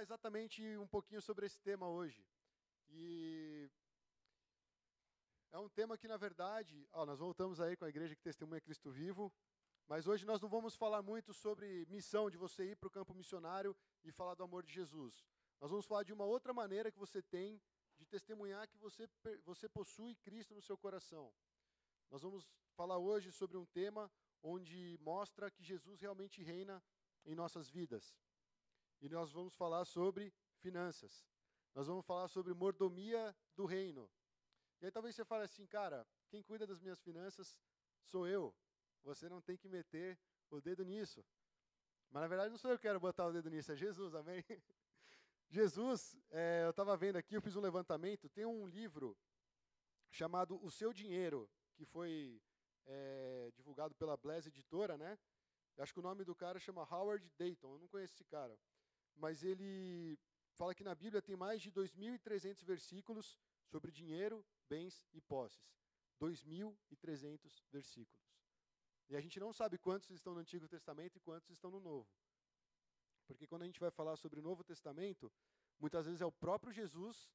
falar exatamente um pouquinho sobre esse tema hoje. E é um tema que, na verdade, nós voltamos aí com a Igreja que Testemunha Cristo Vivo, mas hoje nós não vamos falar muito sobre missão, de você ir para o campo missionário e falar do amor de Jesus. Nós vamos falar de uma outra maneira que você tem de testemunhar que você possui Cristo no seu coração. Nós vamos falar hoje sobre um tema onde mostra que Jesus realmente reina em nossas vidas. E nós vamos falar sobre finanças. Nós vamos falar sobre mordomia do reino. E aí talvez você fale assim, cara, quem cuida das minhas finanças sou eu. Você não tem que meter o dedo nisso. Mas na verdade não sou eu que quero botar o dedo nisso, é Jesus, amém? Jesus, eu estava vendo aqui, eu fiz um levantamento, tem um livro chamado O Seu Dinheiro, que foi divulgado pela Bless Editora, né? Eu acho que o nome do cara chama Howard Dayton, eu não conheço esse cara. Mas ele fala que na Bíblia tem mais de 2.300 versículos sobre dinheiro, bens e posses. 2.300 versículos. E a gente não sabe quantos estão no Antigo Testamento e quantos estão no Novo. Porque quando a gente vai falar sobre o Novo Testamento, muitas vezes é o próprio Jesus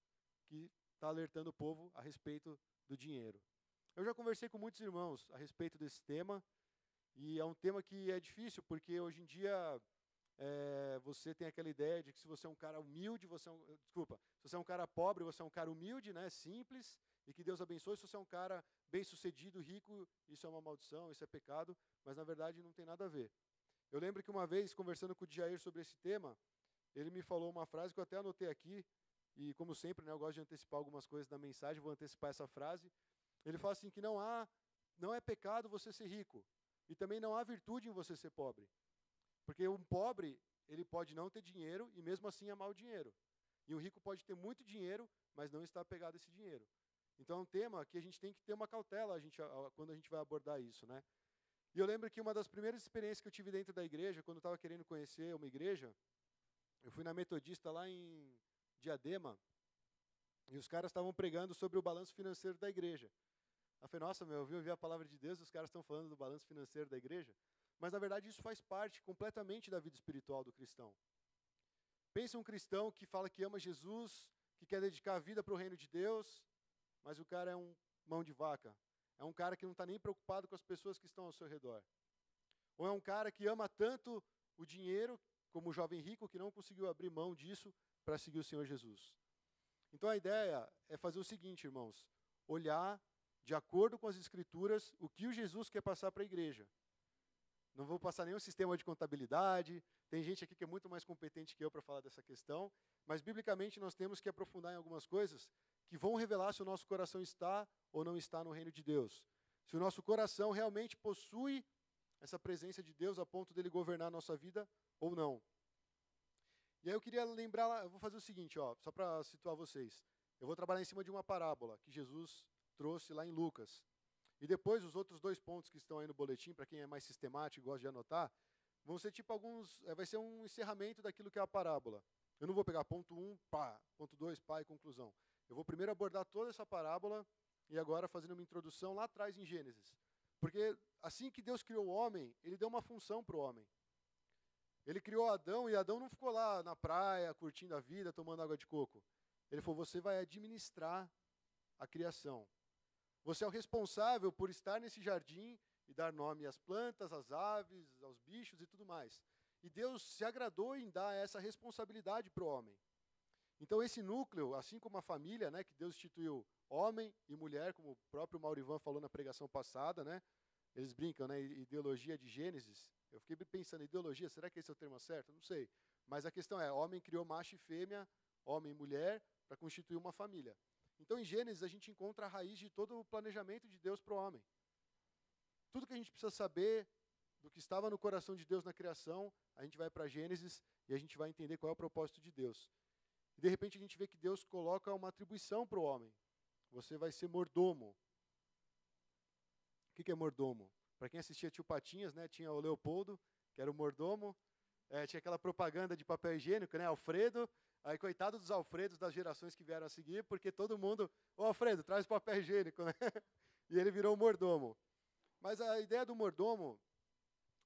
que está alertando o povo a respeito do dinheiro. Eu já conversei com muitos irmãos a respeito desse tema, e é um tema que é difícil, porque hoje em dia você tem aquela ideia de que se você é um cara humilde, se você é um cara pobre, você é um cara humilde, né, simples, e que Deus abençoe. Se você é um cara bem-sucedido, rico, isso é uma maldição, isso é pecado, mas na verdade não tem nada a ver. Eu lembro que uma vez, conversando com o Jair sobre esse tema, ele me falou uma frase que eu até anotei aqui, e como sempre, né, eu gosto de antecipar algumas coisas da mensagem, vou antecipar essa frase. Ele fala assim que não é pecado você ser rico, e também não há virtude em você ser pobre. Porque um pobre, ele pode não ter dinheiro e mesmo assim amar o dinheiro. E um rico pode ter muito dinheiro, mas não estar apegado a esse dinheiro. Então é um tema que a gente tem que ter uma cautela quando a gente vai abordar isso, né? E eu lembro que uma das primeiras experiências que eu tive dentro da igreja, quando eu estava querendo conhecer uma igreja, eu fui na Metodista lá em Diadema, e os caras estavam pregando sobre o balanço financeiro da igreja. Eu falei, nossa, eu ouvi a palavra de Deus, os caras estão falando do balanço financeiro da igreja. Mas, na verdade, isso faz parte completamente da vida espiritual do cristão. Pensa um cristão que fala que ama Jesus, que quer dedicar a vida para o reino de Deus, mas o cara é um mão de vaca. É um cara que não está nem preocupado com as pessoas que estão ao seu redor. Ou é um cara que ama tanto o dinheiro, como o jovem rico, que não conseguiu abrir mão disso para seguir o Senhor Jesus. Então, a ideia é fazer o seguinte, irmãos, olhar, de acordo com as Escrituras, o que o Jesus quer passar para a igreja. Não vou passar nenhum sistema de contabilidade, tem gente aqui que é muito mais competente que eu para falar dessa questão, mas biblicamente nós temos que aprofundar em algumas coisas que vão revelar se o nosso coração está ou não está no reino de Deus. Se o nosso coração realmente possui essa presença de Deus a ponto dele governar a nossa vida ou não. E aí eu queria lembrar, eu vou fazer o seguinte, só para situar vocês. Eu vou trabalhar em cima de uma parábola que Jesus trouxe lá em Lucas. E depois, os outros 2 pontos que estão aí no boletim, para quem é mais sistemático e gosta de anotar, vão ser tipo vai ser um encerramento daquilo que é a parábola. Eu não vou pegar ponto 1, pá, ponto 2, pá, e conclusão. Eu vou primeiro abordar toda essa parábola e agora fazendo uma introdução lá atrás em Gênesis. Porque assim que Deus criou o homem, ele deu uma função para o homem. Ele criou Adão e Adão não ficou lá na praia, curtindo a vida, tomando água de coco. Ele falou, você vai administrar a criação. Você é o responsável por estar nesse jardim e dar nome às plantas, às aves, aos bichos e tudo mais. E Deus se agradou em dar essa responsabilidade para o homem. Então esse núcleo, assim como a família, né, que Deus instituiu homem e mulher, como o próprio Maurivan falou na pregação passada, né, eles brincam, né, ideologia de Gênesis. Eu fiquei pensando, ideologia, será que esse é o termo certo? Não sei. Mas a questão é, homem criou macho e fêmea, homem e mulher, para constituir uma família. Então, em Gênesis, a gente encontra a raiz de todo o planejamento de Deus para o homem. Tudo que a gente precisa saber do que estava no coração de Deus na criação, a gente vai para Gênesis e a gente vai entender qual é o propósito de Deus. E, de repente, a gente vê que Deus coloca uma atribuição para o homem. Você vai ser mordomo. O que é mordomo? Para quem assistia Tio Patinhas, né, tinha o Leopoldo, que era o mordomo. Tinha aquela propaganda de papel higiênico, né, Alfredo. Aí, coitado dos Alfredos das gerações que vieram a seguir, porque todo mundo, Alfredo, traz papel higiênico, né? E ele virou mordomo. Mas a ideia do mordomo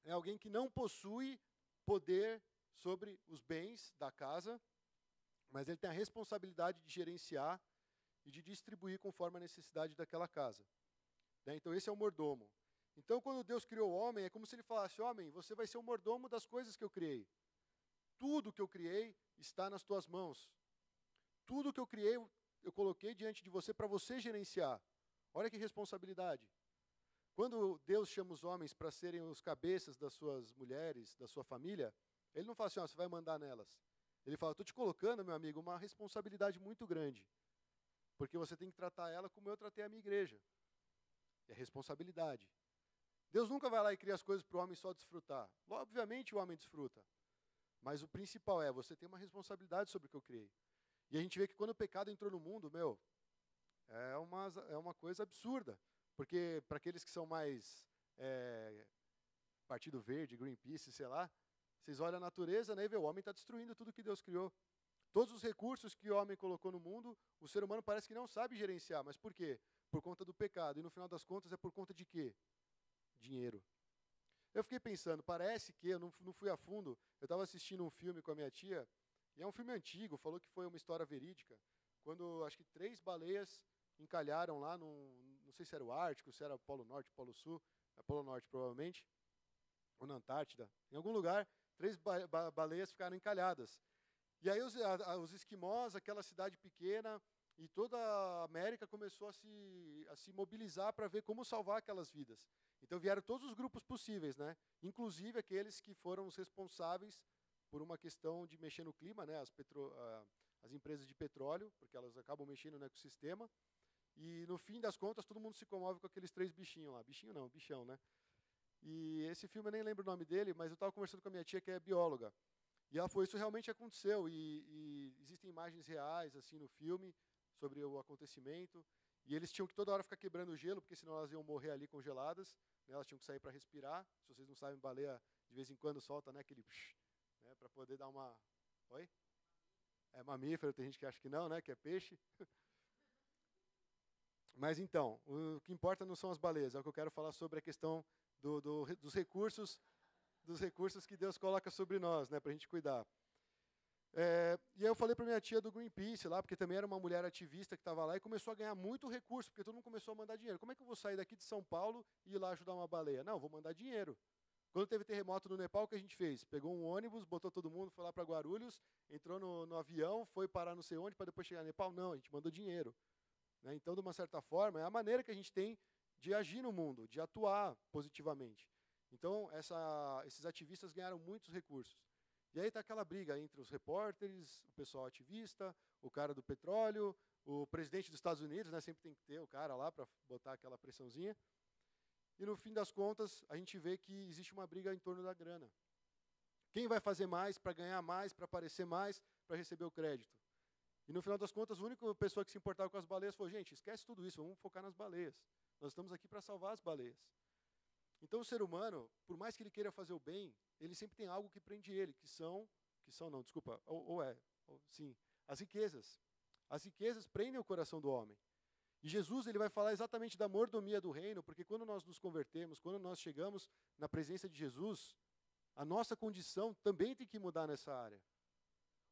é alguém que não possui poder sobre os bens da casa, mas ele tem a responsabilidade de gerenciar e de distribuir conforme a necessidade daquela casa. Né? Então, esse é o mordomo. Então, quando Deus criou o homem, é como se ele falasse: homem, você vai ser o mordomo das coisas que eu criei. Tudo que eu criei está nas tuas mãos. Tudo que eu criei, eu coloquei diante de você para você gerenciar. Olha que responsabilidade. Quando Deus chama os homens para serem os cabeças das suas mulheres, da sua família, ele não fala assim: você vai mandar nelas. Ele fala: estou te colocando, meu amigo, uma responsabilidade muito grande. Porque você tem que tratar ela como eu tratei a minha igreja. É responsabilidade. Deus nunca vai lá e cria as coisas para o homem só desfrutar. Obviamente o homem desfruta. Mas o principal é, você tem uma responsabilidade sobre o que eu criei. E a gente vê que quando o pecado entrou no mundo, é uma coisa absurda. Porque para aqueles que são mais Partido Verde, Greenpeace, sei lá, vocês olham a natureza, né, e vê, o homem está destruindo tudo que Deus criou. Todos os recursos que o homem colocou no mundo, o ser humano parece que não sabe gerenciar. Mas por quê? Por conta do pecado. E no final das contas é por conta de quê? Dinheiro. Eu fiquei pensando, parece que, eu não fui a fundo, eu estava assistindo um filme com a minha tia, e é um filme antigo, falou que foi uma história verídica, quando acho que 3 baleias encalharam lá, não sei se era o Ártico, se era o Polo Norte, Polo Sul, Polo Norte provavelmente, ou na Antártida, em algum lugar, 3 baleias ficaram encalhadas. E aí os esquimós, aquela cidade pequena, e toda a América começou a se mobilizar para ver como salvar aquelas vidas. Então vieram todos os grupos possíveis, né? Inclusive aqueles que foram os responsáveis por uma questão de mexer no clima, né? As empresas de petróleo, porque elas acabam mexendo no ecossistema. E no fim das contas, todo mundo se comove com aqueles 3 bichinhos lá. Bichinho não, bichão, né? E esse filme eu nem lembro o nome dele, mas eu estava conversando com a minha tia, que é bióloga. E ela falou: isso realmente aconteceu. E existem imagens reais assim no filme sobre o acontecimento. E eles tinham que toda hora ficar quebrando o gelo, porque senão elas iam morrer ali congeladas. Né, elas tinham que sair para respirar. Se vocês não sabem, baleia de vez em quando solta, né, aquele psh, né, para poder dar uma... Oi? É mamífero, tem gente que acha que não, né, que é peixe. Mas então, o que importa não são as baleias, é o que eu quero falar sobre a questão dos recursos que Deus coloca sobre nós, né, para a gente cuidar. E aí eu falei para minha tia do Greenpeace lá, porque também era uma mulher ativista que estava lá e começou a ganhar muito recurso, porque todo mundo começou a mandar dinheiro. Como é que eu vou sair daqui de São Paulo e ir lá ajudar uma baleia? Não, vou mandar dinheiro. Quando teve terremoto no Nepal, o que a gente fez? Pegou um ônibus, botou todo mundo, foi lá para Guarulhos, entrou no avião, foi parar não sei onde para depois chegar no Nepal? Não, a gente mandou dinheiro. Né? Então, de uma certa forma, é a maneira que a gente tem de agir no mundo, de atuar positivamente. Então, esses ativistas ganharam muitos recursos. E aí está aquela briga entre os repórteres, o pessoal ativista, o cara do petróleo, o presidente dos Estados Unidos, né, sempre tem que ter o cara lá para botar aquela pressãozinha. E no fim das contas, a gente vê que existe uma briga em torno da grana. Quem vai fazer mais para ganhar mais, para aparecer mais, para receber o crédito? E no final das contas, a única pessoa que se importava com as baleias falou: gente, esquece tudo isso, vamos focar nas baleias. Nós estamos aqui para salvar as baleias. Então o ser humano, por mais que ele queira fazer o bem, ele sempre tem algo que prende ele, sim, as riquezas. As riquezas prendem o coração do homem. E Jesus ele vai falar exatamente da mordomia do reino, porque quando nós nos convertemos, quando nós chegamos na presença de Jesus, a nossa condição também tem que mudar nessa área.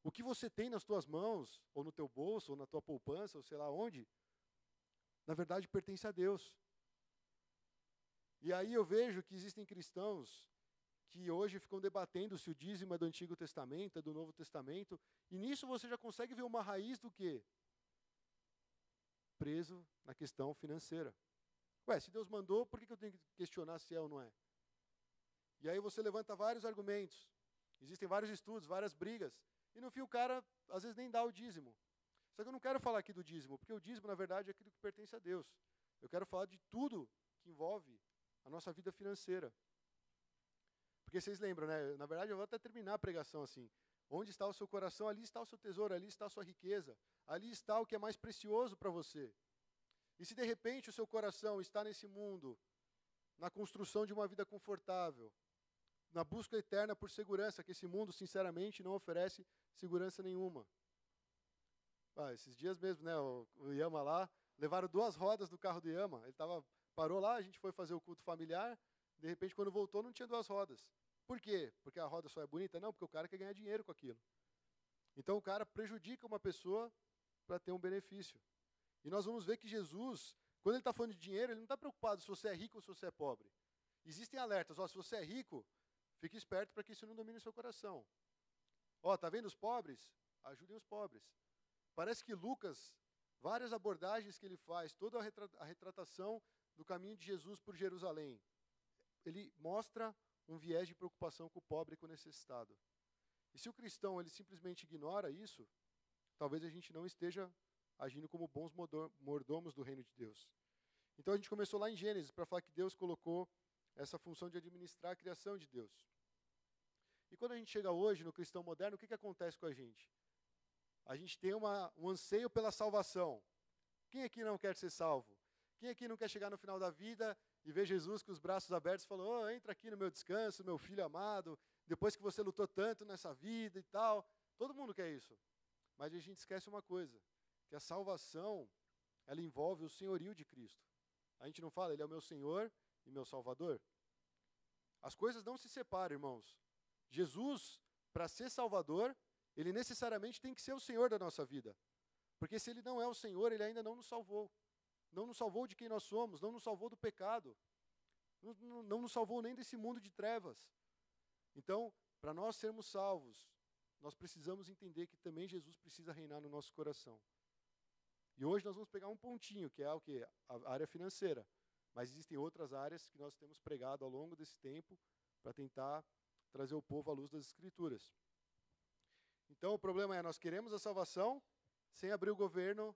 O que você tem nas tuas mãos, ou no teu bolso, ou na tua poupança, ou sei lá onde, na verdade pertence a Deus. E aí eu vejo que existem cristãos que hoje ficam debatendo se o dízimo é do Antigo Testamento, é do Novo Testamento, e nisso você já consegue ver uma raiz do quê? Preso na questão financeira. Ué, se Deus mandou, por que eu tenho que questionar se é ou não é? E aí você levanta vários argumentos, existem vários estudos, várias brigas, e no fim o cara, às vezes, nem dá o dízimo. Só que eu não quero falar aqui do dízimo, porque o dízimo, na verdade, é aquilo que pertence a Deus. Eu quero falar de tudo que envolve a nossa vida financeira. Porque vocês lembram, né? Na verdade, eu vou até terminar a pregação assim. Onde está o seu coração, ali está o seu tesouro, ali está a sua riqueza. Ali está o que é mais precioso para você. E se de repente o seu coração está nesse mundo, na construção de uma vida confortável, na busca eterna por segurança, que esse mundo, sinceramente, não oferece segurança nenhuma. Esses dias mesmo, né, o Yama lá, levaram 2 rodas do carro do Yama. Ele parou lá, a gente foi fazer o culto familiar, de repente, quando voltou, não tinha 2 rodas. Por quê? Porque a roda só é bonita? Não, porque o cara quer ganhar dinheiro com aquilo. Então o cara prejudica uma pessoa para ter um benefício. E nós vamos ver que Jesus, quando ele está falando de dinheiro, ele não está preocupado se você é rico ou se você é pobre. Existem alertas, ó, se você é rico, fique esperto para que isso não domine o seu coração. Ó, tá vendo os pobres? Ajudem os pobres. Parece que Lucas, várias abordagens que ele faz, toda a retratação do caminho de Jesus por Jerusalém, ele mostra um viés de preocupação com o pobre e com o necessitado. E se o cristão ele simplesmente ignora isso, talvez a gente não esteja agindo como bons mordomos do reino de Deus. Então a gente começou lá em Gênesis para falar que Deus colocou essa função de administrar a criação de Deus. E quando a gente chega hoje no cristão moderno, o que acontece com a gente? A gente tem um anseio pela salvação. Quem aqui não quer ser salvo? Quem aqui não quer chegar no final da vida e ver Jesus com os braços abertos e falar, oh, entra aqui no meu descanso, meu filho amado, depois que você lutou tanto nessa vida e tal. Todo mundo quer isso. Mas a gente esquece uma coisa, que a salvação, ela envolve o senhorio de Cristo. A gente não fala, ele é o meu Senhor e meu Salvador. As coisas não se separam, irmãos. Jesus, para ser Salvador, ele necessariamente tem que ser o Senhor da nossa vida. Porque se ele não é o Senhor, ele ainda não nos salvou. Não nos salvou de quem nós somos, não nos salvou do pecado. Não nos salvou nem desse mundo de trevas. Então, para nós sermos salvos, nós precisamos entender que também Jesus precisa reinar no nosso coração. E hoje nós vamos pegar um pontinho, que é o quê? A área financeira. Mas existem outras áreas que nós temos pregado ao longo desse tempo para tentar trazer o povo à luz das Escrituras. Então o problema é, nós queremos a salvação sem abrir o governo,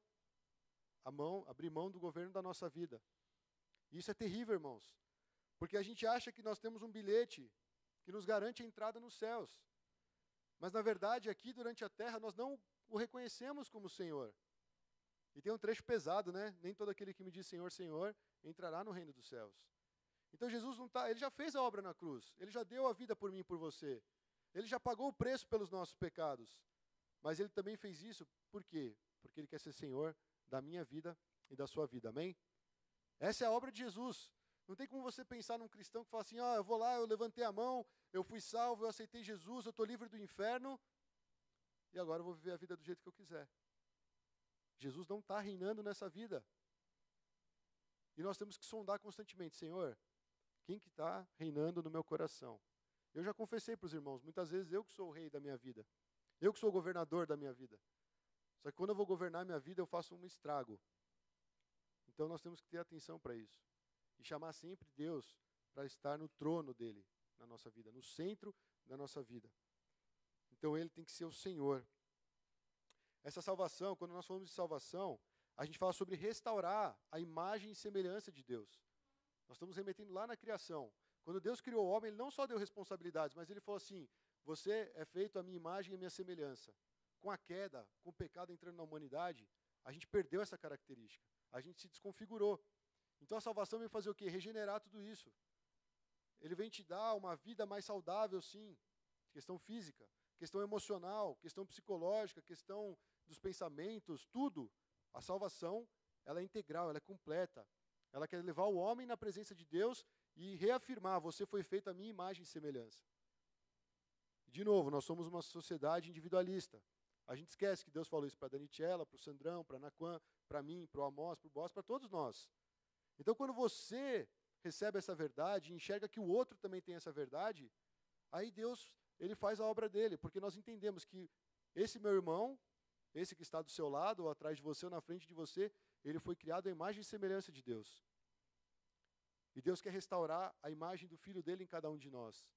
abrir mão do governo da nossa vida. E isso é terrível, irmãos. Porque a gente acha que nós temos um bilhete que nos garante a entrada nos céus. Mas, na verdade, aqui durante a terra, nós não o reconhecemos como Senhor. E tem um trecho pesado, né? Nem todo aquele que me diz Senhor, Senhor, entrará no reino dos céus. Então Jesus não tá, ele já fez a obra na cruz. Ele já deu a vida por mim e por você. Ele já pagou o preço pelos nossos pecados. Mas ele também fez isso, por quê? Porque ele quer ser Senhor da minha vida e da sua vida, amém? Essa é a obra de Jesus. Não tem como você pensar num cristão que fala assim, eu vou lá, eu levantei a mão, eu fui salvo, eu aceitei Jesus, eu estou livre do inferno, e agora eu vou viver a vida do jeito que eu quiser. Jesus não está reinando nessa vida. E nós temos que sondar constantemente, Senhor, quem que está reinando no meu coração? Eu já confessei para os irmãos, muitas vezes eu que sou o rei da minha vida. Eu que sou o governador da minha vida. Só que quando eu vou governar a minha vida, eu faço um estrago. Então nós temos que ter atenção para isso. E chamar sempre Deus para estar no trono dele, na nossa vida, no centro da nossa vida. Então ele tem que ser o Senhor. Essa salvação, quando nós falamos de salvação, a gente fala sobre restaurar a imagem e semelhança de Deus. Nós estamos remetendo lá na criação. Quando Deus criou o homem, ele não só deu responsabilidades, mas ele falou assim, você é feito a minha imagem e a minha semelhança. Com a queda, com o pecado entrando na humanidade, a gente perdeu essa característica. A gente se desconfigurou. Então a salvação vem fazer o quê? Regenerar tudo isso. Ele vem te dar uma vida mais saudável, sim. Questão física, questão emocional, questão psicológica, questão dos pensamentos, tudo. A salvação, ela é integral, ela é completa. Ela quer levar o homem na presença de Deus e reafirmar, você foi feito a minha imagem e semelhança. De novo, nós somos uma sociedade individualista. A gente esquece que Deus falou isso para a Danichela, para o Sandrão, para a Naquan, para mim, para o Amós, para o Boss, para todos nós. Então, quando você recebe essa verdade, enxerga que o outro também tem essa verdade, aí Deus, ele faz a obra dele, porque nós entendemos que esse meu irmão, esse que está do seu lado, ou atrás de você, ou na frente de você, ele foi criado à imagem e semelhança de Deus. E Deus quer restaurar a imagem do Filho dele em cada um de nós.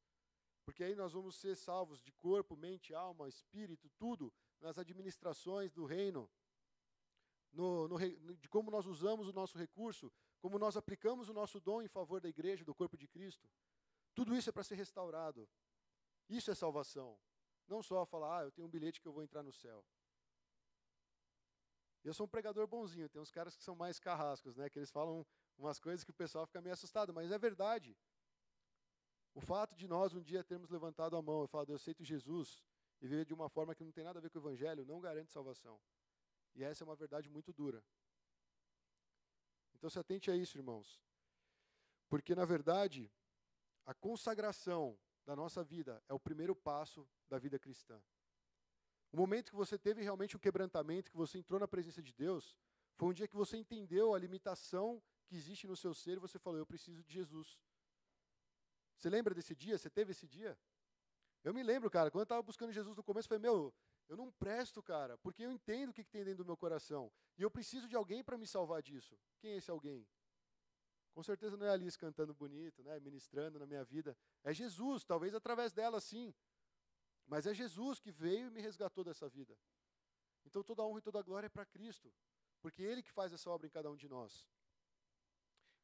Porque aí nós vamos ser salvos de corpo, mente, alma, espírito, tudo, nas administrações do reino, de como nós usamos o nosso recurso, como nós aplicamos o nosso dom em favor da igreja, do corpo de Cristo. Tudo isso é para ser restaurado. Isso é salvação. Não só falar, eu tenho um bilhete que eu vou entrar no céu. Eu sou um pregador bonzinho, tem uns caras que são mais carrascos, né? Que eles falam umas coisas que o pessoal fica meio assustado, mas é verdade. O fato de nós um dia termos levantado a mão e falado, eu aceito Jesus, e viver de uma forma que não tem nada a ver com o Evangelho, não garante salvação. E essa é uma verdade muito dura. Então se atente a isso, irmãos. Porque, na verdade, a consagração da nossa vida é o primeiro passo da vida cristã. O momento que você teve realmente um quebrantamento, que você entrou na presença de Deus, foi um dia que você entendeu a limitação que existe no seu ser e você falou, eu preciso de Jesus. Você lembra desse dia? Você teve esse dia? Eu me lembro, cara, quando eu estava buscando Jesus no começo, eu falei, eu não presto, cara, porque eu entendo o que tem dentro do meu coração. E eu preciso de alguém para me salvar disso. Quem é esse alguém? Com certeza não é a Alice cantando bonito, né, ministrando na minha vida. É Jesus, talvez através dela sim. Mas é Jesus que veio e me resgatou dessa vida. Então toda a honra e toda a glória é para Cristo. Porque é Ele que faz essa obra em cada um de nós.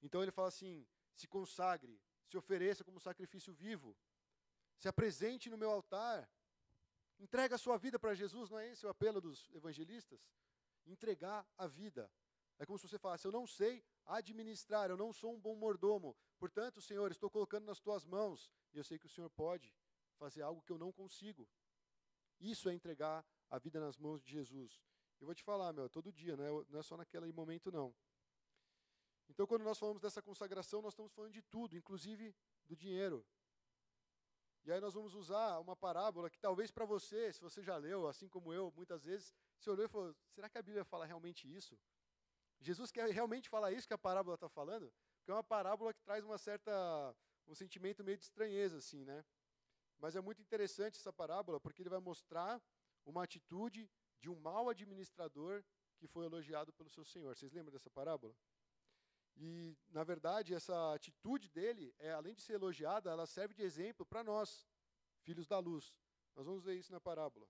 Então ele fala assim, se consagre, se ofereça como sacrifício vivo. Se apresente no meu altar. Entrega a sua vida para Jesus, não é esse o apelo dos evangelistas? Entregar a vida. É como se você falasse, eu não sei administrar, eu não sou um bom mordomo. Portanto, Senhor, estou colocando nas tuas mãos. E eu sei que o Senhor pode fazer algo que eu não consigo. Isso é entregar a vida nas mãos de Jesus. Eu vou te falar, todo dia, não é só naquele momento, não. Então, quando nós falamos dessa consagração, nós estamos falando de tudo, inclusive do dinheiro. E aí nós vamos usar uma parábola que talvez para você, se você já leu, assim como eu, muitas vezes, você olhou e falou, será que a Bíblia fala realmente isso? Jesus quer realmente falar isso que a parábola está falando? Porque é uma parábola que traz um sentimento meio de estranheza, assim, né? Mas é muito interessante essa parábola, porque ele vai mostrar uma atitude de um mau administrador que foi elogiado pelo seu Senhor. Vocês lembram dessa parábola? E, na verdade, essa atitude dele, além de ser elogiada, ela serve de exemplo para nós, filhos da luz. Nós vamos ver isso na parábola.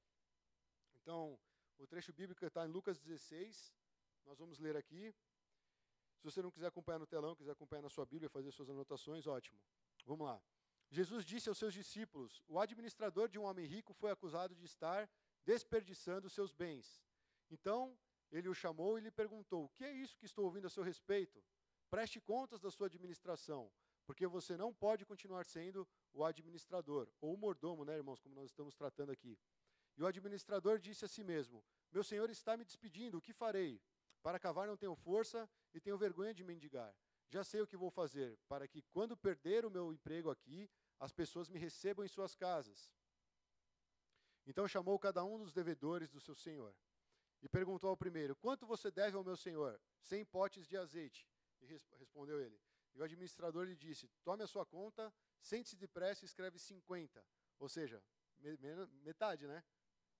Então, o trecho bíblico está em Lucas 16, nós vamos ler aqui. Se você não quiser acompanhar no telão, quiser acompanhar na sua Bíblia, fazer suas anotações, ótimo. Vamos lá. Jesus disse aos seus discípulos, o administrador de um homem rico foi acusado de estar desperdiçando seus bens. Então, ele o chamou e lhe perguntou, o que é isso que estou ouvindo a seu respeito? Preste contas da sua administração, porque você não pode continuar sendo o administrador, ou o mordomo, né, irmãos, como nós estamos tratando aqui. E o administrador disse a si mesmo, meu senhor está me despedindo, o que farei? Para cavar não tenho força e tenho vergonha de mendigar. Já sei o que vou fazer, para que quando perder o meu emprego aqui, as pessoas me recebam em suas casas. Então chamou cada um dos devedores do seu senhor e perguntou ao primeiro, quanto você deve ao meu senhor? 100 potes de azeite. E respondeu ele. E o administrador lhe disse, tome a sua conta, sente-se depressa e escreve 50. Ou seja, metade, né?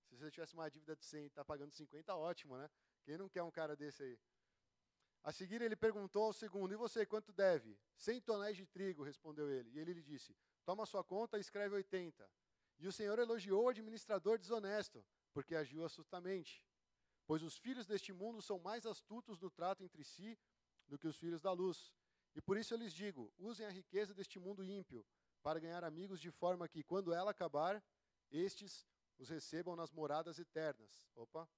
Se você tivesse uma dívida de 100 e está pagando 50, ótimo, né? Quem não quer um cara desse aí? A seguir ele perguntou ao segundo, e você, quanto deve? 100 tonéis de trigo, respondeu ele. E ele lhe disse, toma a sua conta e escreve 80. E o Senhor elogiou o administrador desonesto, porque agiu astutamente. Pois os filhos deste mundo são mais astutos no trato entre si do que os filhos da luz. E por isso eu lhes digo, usem a riqueza deste mundo ímpio, para ganhar amigos de forma que, quando ela acabar, estes os recebam nas moradas eternas. Opa!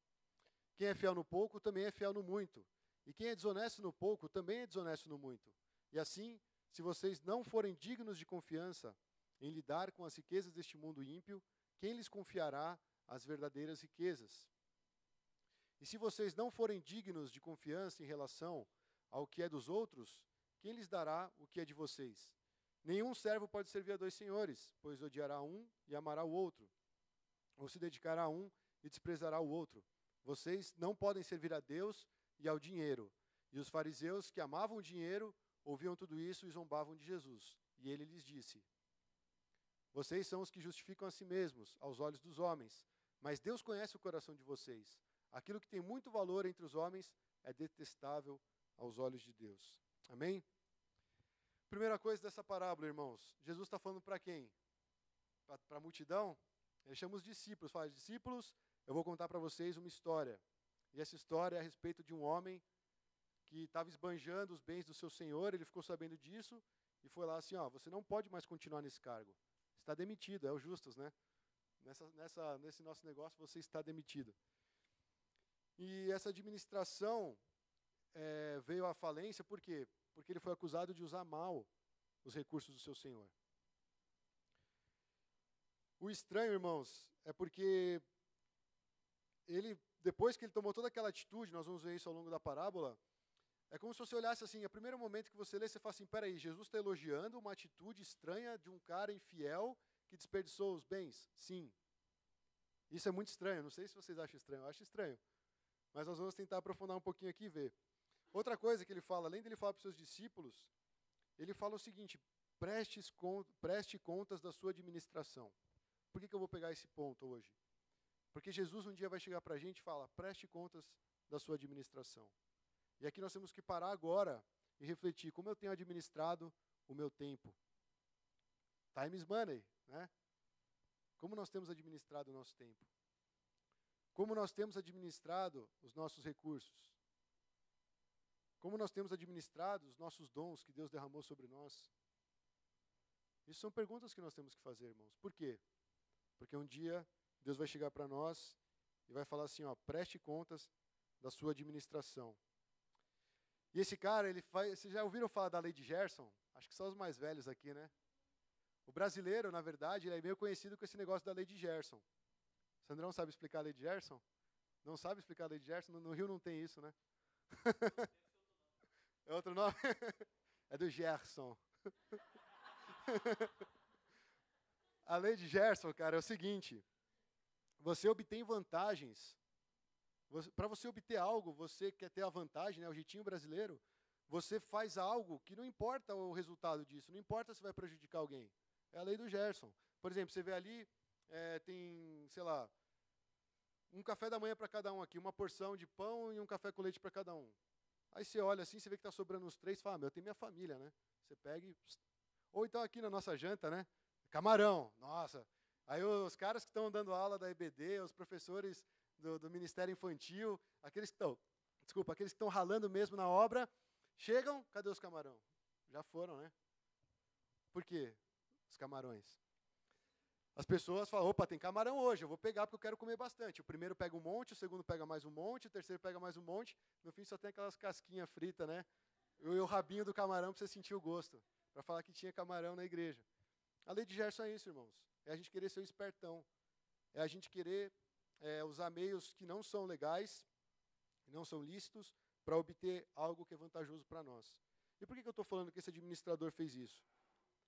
Quem é fiel no pouco, também é fiel no muito. E quem é desonesto no pouco, também é desonesto no muito. E assim, se vocês não forem dignos de confiança em lidar com as riquezas deste mundo ímpio, quem lhes confiará as verdadeiras riquezas? E se vocês não forem dignos de confiança em relação ao que é dos outros, quem lhes dará o que é de vocês? Nenhum servo pode servir a dois senhores, pois odiará um e amará o outro, ou se dedicará a um e desprezará o outro. Vocês não podem servir a Deus e ao dinheiro. E os fariseus, que amavam o dinheiro, ouviam tudo isso e zombavam de Jesus. E ele lhes disse, vocês são os que justificam a si mesmos, aos olhos dos homens, mas Deus conhece o coração de vocês. Aquilo que tem muito valor entre os homens é detestável aos olhos de Deus. Amém? Primeira coisa dessa parábola, irmãos. Jesus está falando para quem? Para a multidão? Ele chama os discípulos. Fala, discípulos, eu vou contar para vocês uma história. E essa história é a respeito de um homem que estava esbanjando os bens do seu senhor. Ele ficou sabendo disso e foi lá assim, você não pode mais continuar nesse cargo. Está demitido, é o Justus, né? Nesse nosso negócio você está demitido. E essa administração veio à falência, por quê? Porque ele foi acusado de usar mal os recursos do seu senhor. O estranho, irmãos, é porque ele, depois que ele tomou toda aquela atitude, nós vamos ver isso ao longo da parábola, é como se você olhasse assim, a primeiro momento que você lê, você fala assim, peraí, Jesus está elogiando uma atitude estranha de um cara infiel que desperdiçou os bens? Sim. Isso é muito estranho, não sei se vocês acham estranho, eu acho estranho. Mas nós vamos tentar aprofundar um pouquinho aqui e ver. Outra coisa que ele fala, além dele falar para os seus discípulos, ele fala o seguinte: preste contas da sua administração. Por que eu vou pegar esse ponto hoje? Porque Jesus um dia vai chegar para a gente e fala: preste contas da sua administração. E aqui nós temos que parar agora e refletir como eu tenho administrado o meu tempo. Time is money, né? Como nós temos administrado o nosso tempo? Como nós temos administrado os nossos recursos? Como nós temos administrado os nossos dons que Deus derramou sobre nós? Isso são perguntas que nós temos que fazer, irmãos. Por quê? Porque um dia Deus vai chegar para nós e vai falar assim, ó, preste contas da sua administração. E esse cara, vocês já ouviram falar da lei de Gerson? Acho que são os mais velhos aqui, né? O brasileiro, na verdade, ele é meio conhecido com esse negócio da lei de Gerson. O Sandrão sabe explicar a lei de Gerson? Não sabe explicar a lei de Gerson? No Rio não tem isso, né? É outro nome? É do Gerson. A lei de Gerson, cara, é o seguinte. Você obtém vantagens. Para você obter algo, você quer ter a vantagem, né, o jeitinho brasileiro, você faz algo que não importa o resultado disso, não importa se vai prejudicar alguém. É a lei do Gerson. Por exemplo, você vê ali, tem, sei lá, um café da manhã para cada um aqui, uma porção de pão e um café com leite para cada um. Aí você olha assim, você vê que está sobrando uns 3, fala, eu tenho minha família, né? Você pega e... Ou então aqui na nossa janta, né? Camarão, nossa. Aí os caras que estão dando aula da EBD, os professores do Ministério Infantil, aqueles que estão ralando mesmo na obra, chegam, cadê os camarão? Já foram, né? Por quê? Os camarões. As pessoas falam, opa, tem camarão hoje, eu vou pegar porque eu quero comer bastante. O primeiro pega um monte, o segundo pega mais um monte, o terceiro pega mais um monte, no fim só tem aquelas casquinhas fritas, né? E o rabinho do camarão para você sentir o gosto, para falar que tinha camarão na igreja. A lei de Gerson é isso, irmãos. É a gente querer ser o espertão. É a gente querer usar meios que não são legais, não são lícitos, para obter algo que é vantajoso para nós. E por que eu estou falando que esse administrador fez isso?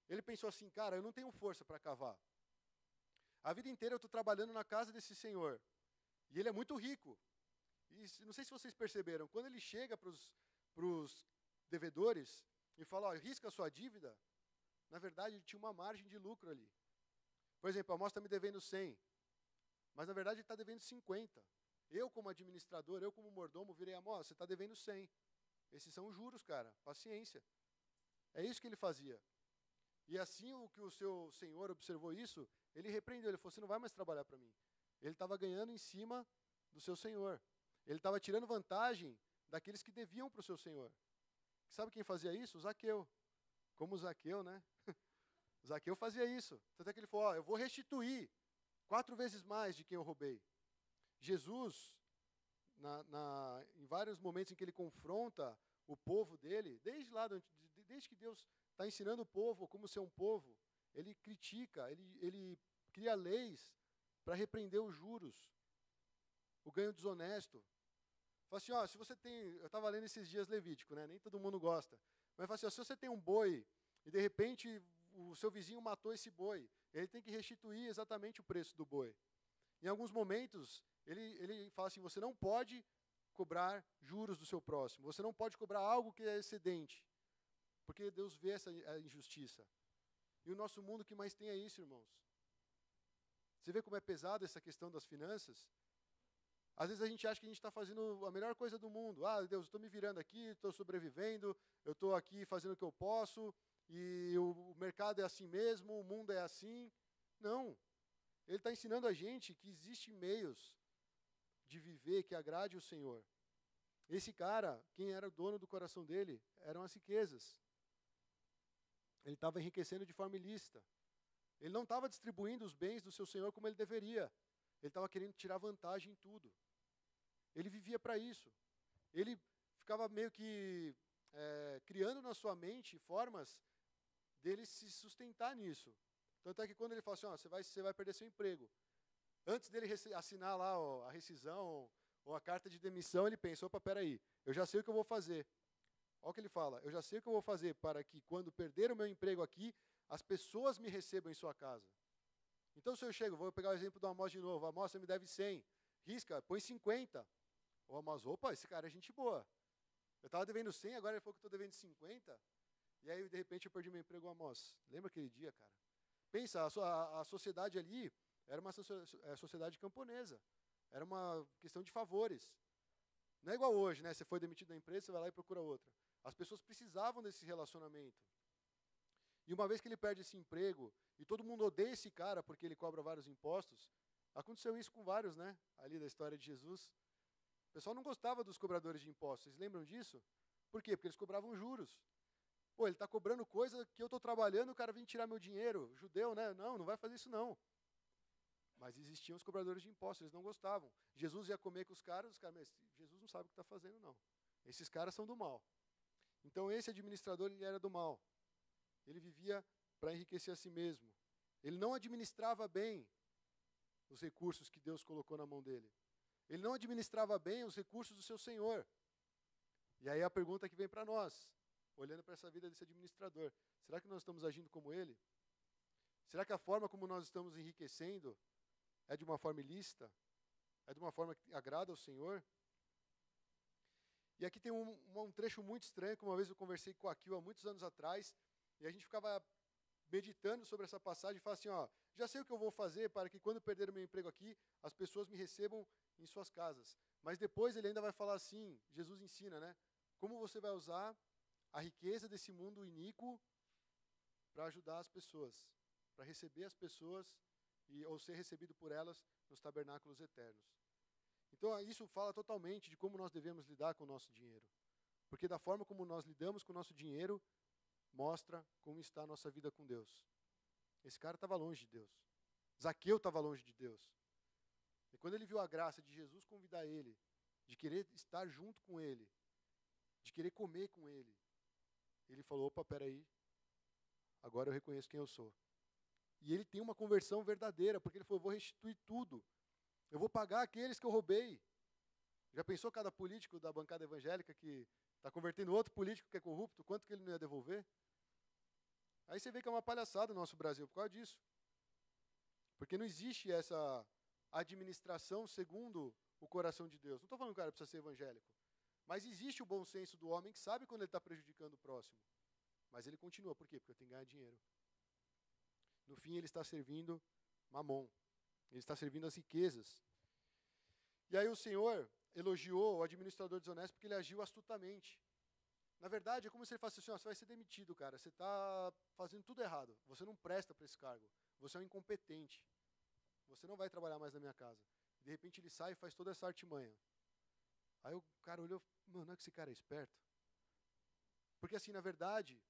Ele pensou assim, cara, eu não tenho força para cavar. A vida inteira eu estou trabalhando na casa desse senhor. E ele é muito rico. E não sei se vocês perceberam, quando ele chega para os devedores e fala, ó, risca a sua dívida, na verdade ele tinha uma margem de lucro ali. Por exemplo, a Amós está me devendo 100, mas na verdade ele está devendo 50. Eu, como administrador, eu como mordomo, virei, Amós, você está devendo 100. Esses são os juros, cara, paciência. É isso que ele fazia. E assim o que o seu senhor observou isso, ele repreendeu, ele falou, você não vai mais trabalhar para mim. Ele estava ganhando em cima do seu senhor. Ele estava tirando vantagem daqueles que deviam para o seu senhor. Sabe quem fazia isso? O Zaqueu. Como o Zaqueu, né? O Zaqueu fazia isso. Tanto é que ele falou, ó, eu vou restituir 4 vezes mais de quem eu roubei. Jesus, em vários momentos em que ele confronta o povo dele, desde que Deus está ensinando o povo como ser um povo, ele critica, ele cria leis para repreender os juros, o ganho desonesto. Fala assim, ó, se você tem, eu estava lendo esses dias Levítico, né? Nem todo mundo gosta, mas fala assim, ó, se você tem um boi e de repente o seu vizinho matou esse boi, ele tem que restituir exatamente o preço do boi. Em alguns momentos, ele fala assim, você não pode cobrar juros do seu próximo, você não pode cobrar algo que é excedente, porque Deus vê essa injustiça. E o nosso mundo que mais tem é isso, irmãos. Você vê como é pesado essa questão das finanças? Às vezes a gente acha que a gente está fazendo a melhor coisa do mundo. Ah, Deus, eu estou me virando aqui, estou sobrevivendo, eu estou aqui fazendo o que eu posso, e o mercado é assim mesmo, o mundo é assim. Não. Ele está ensinando a gente que existem meios de viver que agrade o Senhor. Esse cara, quem era o dono do coração dele, eram as riquezas. Ele estava enriquecendo de forma ilícita. Ele não estava distribuindo os bens do seu Senhor como ele deveria. Ele estava querendo tirar vantagem em tudo. Ele vivia para isso. Ele ficava meio que criando na sua mente formas dele se sustentar nisso. Tanto é que quando ele fala assim, ó, você vai perder seu emprego. Antes dele assinar lá a rescisão ou a carta de demissão, ele pensa, opa, peraí, eu já sei o que eu vou fazer. Olha o que ele fala, eu já sei o que eu vou fazer para que quando perder o meu emprego aqui, as pessoas me recebam em sua casa. Então, se eu chego, vou pegar o exemplo do Amós de novo. Amós, você me deve 100. Risca, põe 50. O Amós, opa, esse cara é gente boa. Eu estava devendo 100, agora ele falou que eu estou devendo 50. E aí, de repente, eu perdi meu emprego, Amós. Lembra aquele dia, cara? Pensa, a sociedade ali era uma sociedade camponesa. Era uma questão de favores. Não é igual hoje, né? Você foi demitido da empresa, você vai lá e procura outra. As pessoas precisavam desse relacionamento. E uma vez que ele perde esse emprego, e todo mundo odeia esse cara porque ele cobra vários impostos, aconteceu isso com vários, né? Ali da história de Jesus. O pessoal não gostava dos cobradores de impostos. Vocês lembram disso? Por quê? Porque eles cobravam juros. Pô, ele está cobrando coisa que eu estou trabalhando, o cara vem tirar meu dinheiro. Judeu, né? Não vai fazer isso não. Mas existiam os cobradores de impostos, eles não gostavam. Jesus ia comer com os caras, mas Jesus não sabe o que está fazendo, não. Esses caras são do mal. Então esse administrador, ele era do mal. Ele vivia para enriquecer a si mesmo. Ele não administrava bem os recursos que Deus colocou na mão dele. Ele não administrava bem os recursos do seu Senhor. E aí a pergunta que vem para nós, olhando para essa vida desse administrador, será que nós estamos agindo como ele? Será que a forma como nós estamos enriquecendo é de uma forma ilícita? É de uma forma que agrada ao Senhor? E aqui tem um trecho muito estranho, que uma vez eu conversei com a Akil há muitos anos atrás, e a gente ficava meditando sobre essa passagem e falava assim, ó, já sei o que eu vou fazer para que quando perder o meu emprego aqui, as pessoas me recebam em suas casas. Mas depois ele ainda vai falar assim, Jesus ensina, né? Como você vai usar a riqueza desse mundo iníquo para ajudar as pessoas, para receber as pessoas ou ser recebido por elas nos tabernáculos eternos. Então, isso fala totalmente de como nós devemos lidar com o nosso dinheiro. Porque da forma como nós lidamos com o nosso dinheiro, mostra como está a nossa vida com Deus. Esse cara estava longe de Deus. Zaqueu estava longe de Deus. E quando ele viu a graça de Jesus convidar ele, de querer estar junto com ele, de querer comer com ele, ele falou, opa, peraí, agora eu reconheço quem eu sou. E ele tem uma conversão verdadeira, porque ele falou, eu vou restituir tudo. Eu vou pagar aqueles que eu roubei. Já pensou cada político da bancada evangélica que está convertendo outro político que é corrupto, quanto que ele não ia devolver? Aí você vê que é uma palhaçada no nosso Brasil por causa disso. Porque não existe essa administração segundo o coração de Deus. Não estou falando que o cara precisa ser evangélico. Mas existe o bom senso do homem que sabe quando ele está prejudicando o próximo. Mas ele continua. Por quê? Porque eu tenho que ganhar dinheiro. No fim, ele está servindo mamon. Ele está servindo as riquezas. E aí o Senhor elogiou o administrador desonesto porque ele agiu astutamente. Na verdade, é como se ele falasse assim, ó, você vai ser demitido, cara. Você está fazendo tudo errado. Você não presta para esse cargo. Você é um incompetente. Você não vai trabalhar mais na minha casa. De repente ele sai e faz toda essa artimanha. Aí o cara olhou, mano, não é que esse cara é esperto? Porque assim, na verdade,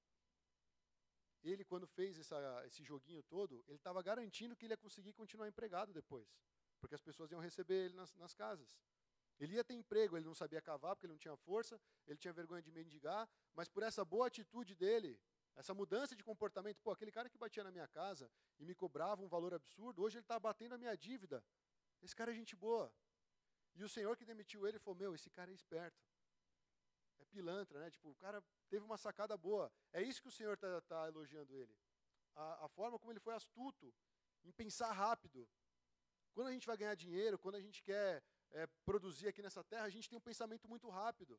ele quando fez esse joguinho todo, ele estava garantindo que ele ia conseguir continuar empregado depois. Porque as pessoas iam receber ele nas casas. Ele ia ter emprego, ele não sabia cavar porque ele não tinha força, ele tinha vergonha de mendigar, mas por essa boa atitude dele, essa mudança de comportamento, pô, aquele cara que batia na minha casa e me cobrava um valor absurdo, hoje ele está batendo a minha dívida. Esse cara é gente boa. E o Senhor que demitiu ele falou, meu, esse cara é esperto. É pilantra, né? Tipo, o cara teve uma sacada boa. É isso que o Senhor está elogiando ele. A forma como ele foi astuto em pensar rápido. Quando a gente vai ganhar dinheiro, quando a gente quer produzir aqui nessa terra, a gente tem um pensamento muito rápido.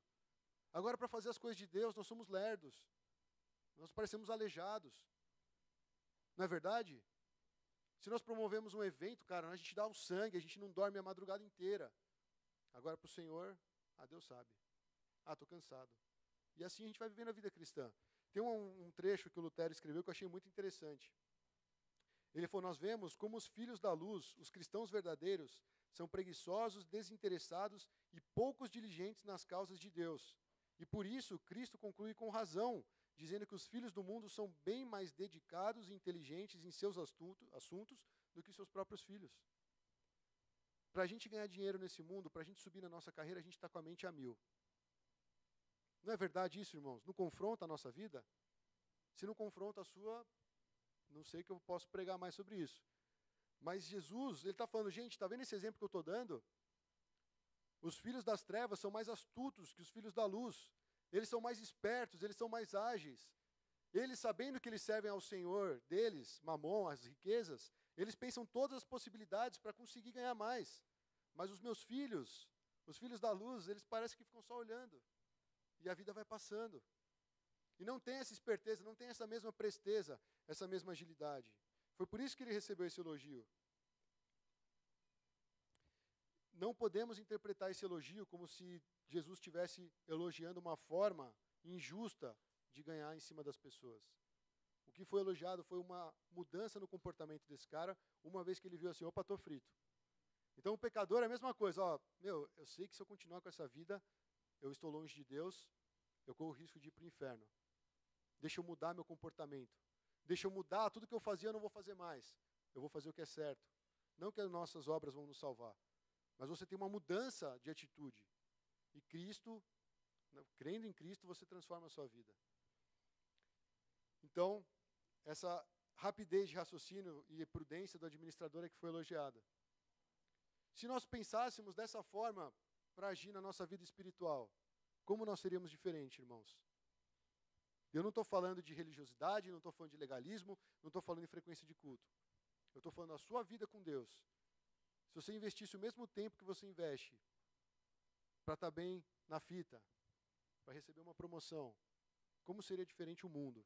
Agora, para fazer as coisas de Deus, nós somos lerdos. Nós parecemos aleijados. Não é verdade? Se nós promovemos um evento, cara, a gente dá o sangue, a gente não dorme a madrugada inteira. Agora, para o Senhor, Deus sabe. Estou cansado. E assim a gente vai vivendo a vida cristã. Tem um trecho que o Lutero escreveu que eu achei muito interessante. Ele falou, nós vemos como os filhos da luz, os cristãos verdadeiros, são preguiçosos, desinteressados e poucos diligentes nas causas de Deus. E por isso, Cristo conclui com razão, dizendo que os filhos do mundo são bem mais dedicados e inteligentes em seus assuntos do que seus próprios filhos. Para a gente ganhar dinheiro nesse mundo, para a gente subir na nossa carreira, a gente está com a mente a mil. Não é verdade isso, irmãos? Não confronta a nossa vida? Se não confronta a sua, não sei que eu posso pregar mais sobre isso. Mas Jesus, ele está falando, gente, está vendo esse exemplo que eu estou dando? Os filhos das trevas são mais astutos que os filhos da luz. Eles são mais espertos, eles são mais ágeis. Eles, sabendo que eles servem ao Senhor deles, Mamon, as riquezas, Eles pensam todas as possibilidades para conseguir ganhar mais. Mas os meus filhos, os filhos da luz, eles parecem que ficam só olhando. E a vida vai passando. E não tem essa esperteza, não tem essa mesma presteza, essa mesma agilidade. Foi por isso que ele recebeu esse elogio. Não podemos interpretar esse elogio como se Jesus estivesse elogiando uma forma injusta de ganhar em cima das pessoas. O que foi elogiado foi uma mudança no comportamento desse cara, uma vez que ele viu assim, opa, estou frito. Então o pecador é a mesma coisa, ó, eu sei que se eu continuar com essa vida, eu estou longe de Deus, eu corro o risco de ir para o inferno. Deixa eu mudar meu comportamento. Deixa eu mudar, tudo que eu fazia eu não vou fazer mais. Eu vou fazer o que é certo. Não que as nossas obras vão nos salvar. Mas você tem uma mudança de atitude. E Cristo, crendo em Cristo, você transforma a sua vida. Então, essa rapidez de raciocínio e prudência do administrador é que foi elogiada. Se nós pensássemos dessa forma para agir na nossa vida espiritual, como nós seríamos diferentes, irmãos? Eu não estou falando de religiosidade, não estou falando de legalismo, não estou falando de frequência de culto. Eu estou falando da sua vida com Deus. Se você investisse o mesmo tempo que você investe para estar bem na fita, para receber uma promoção, como seria diferente o mundo?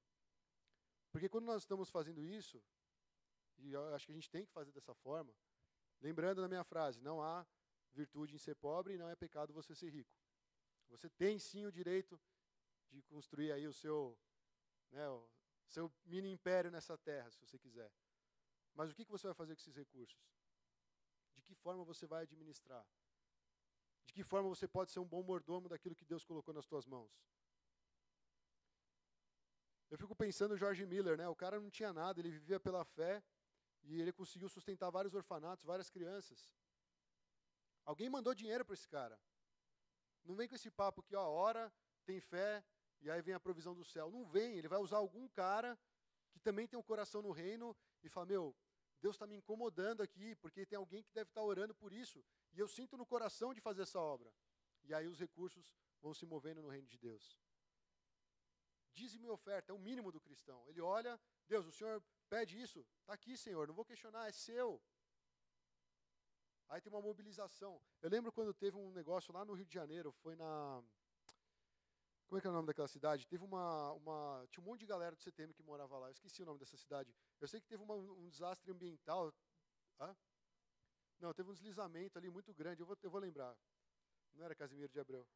Porque quando nós estamos fazendo isso, e eu acho que a gente tem que fazer dessa forma, lembrando da minha frase, não há virtude em ser pobre e não é pecado você ser rico. Você tem sim o direito de construir aí o seu mini império nessa terra, se você quiser. Mas o que você vai fazer com esses recursos? De que forma você vai administrar? De que forma você pode ser um bom mordomo daquilo que Deus colocou nas tuas mãos? Eu fico pensando no George Miller, né? O cara não tinha nada, ele vivia pela fé e ele conseguiu sustentar vários orfanatos, várias crianças. Alguém mandou dinheiro para esse cara. Não vem com esse papo que, ó, ora, tem fé, e aí vem a provisão do céu. Não vem, ele vai usar algum cara que também tem um coração no reino e fala, meu, Deus está me incomodando aqui, porque tem alguém que deve estar orando por isso, e eu sinto no coração de fazer essa obra. E aí os recursos vão se movendo no reino de Deus. Dízimo e oferta é o mínimo do cristão. Ele olha, Deus, o Senhor pede isso? Está aqui, Senhor, não vou questionar, é seu. Aí tem uma mobilização. Eu lembro quando teve um negócio lá no Rio de Janeiro, foi na... Como é que é o nome daquela cidade? Teve tinha um monte de galera do CTM que morava lá. Eu esqueci o nome dessa cidade. Eu sei que teve um desastre ambiental. Hã? Não, teve um deslizamento ali muito grande. Eu vou lembrar. Não era Casimiro de Abreu.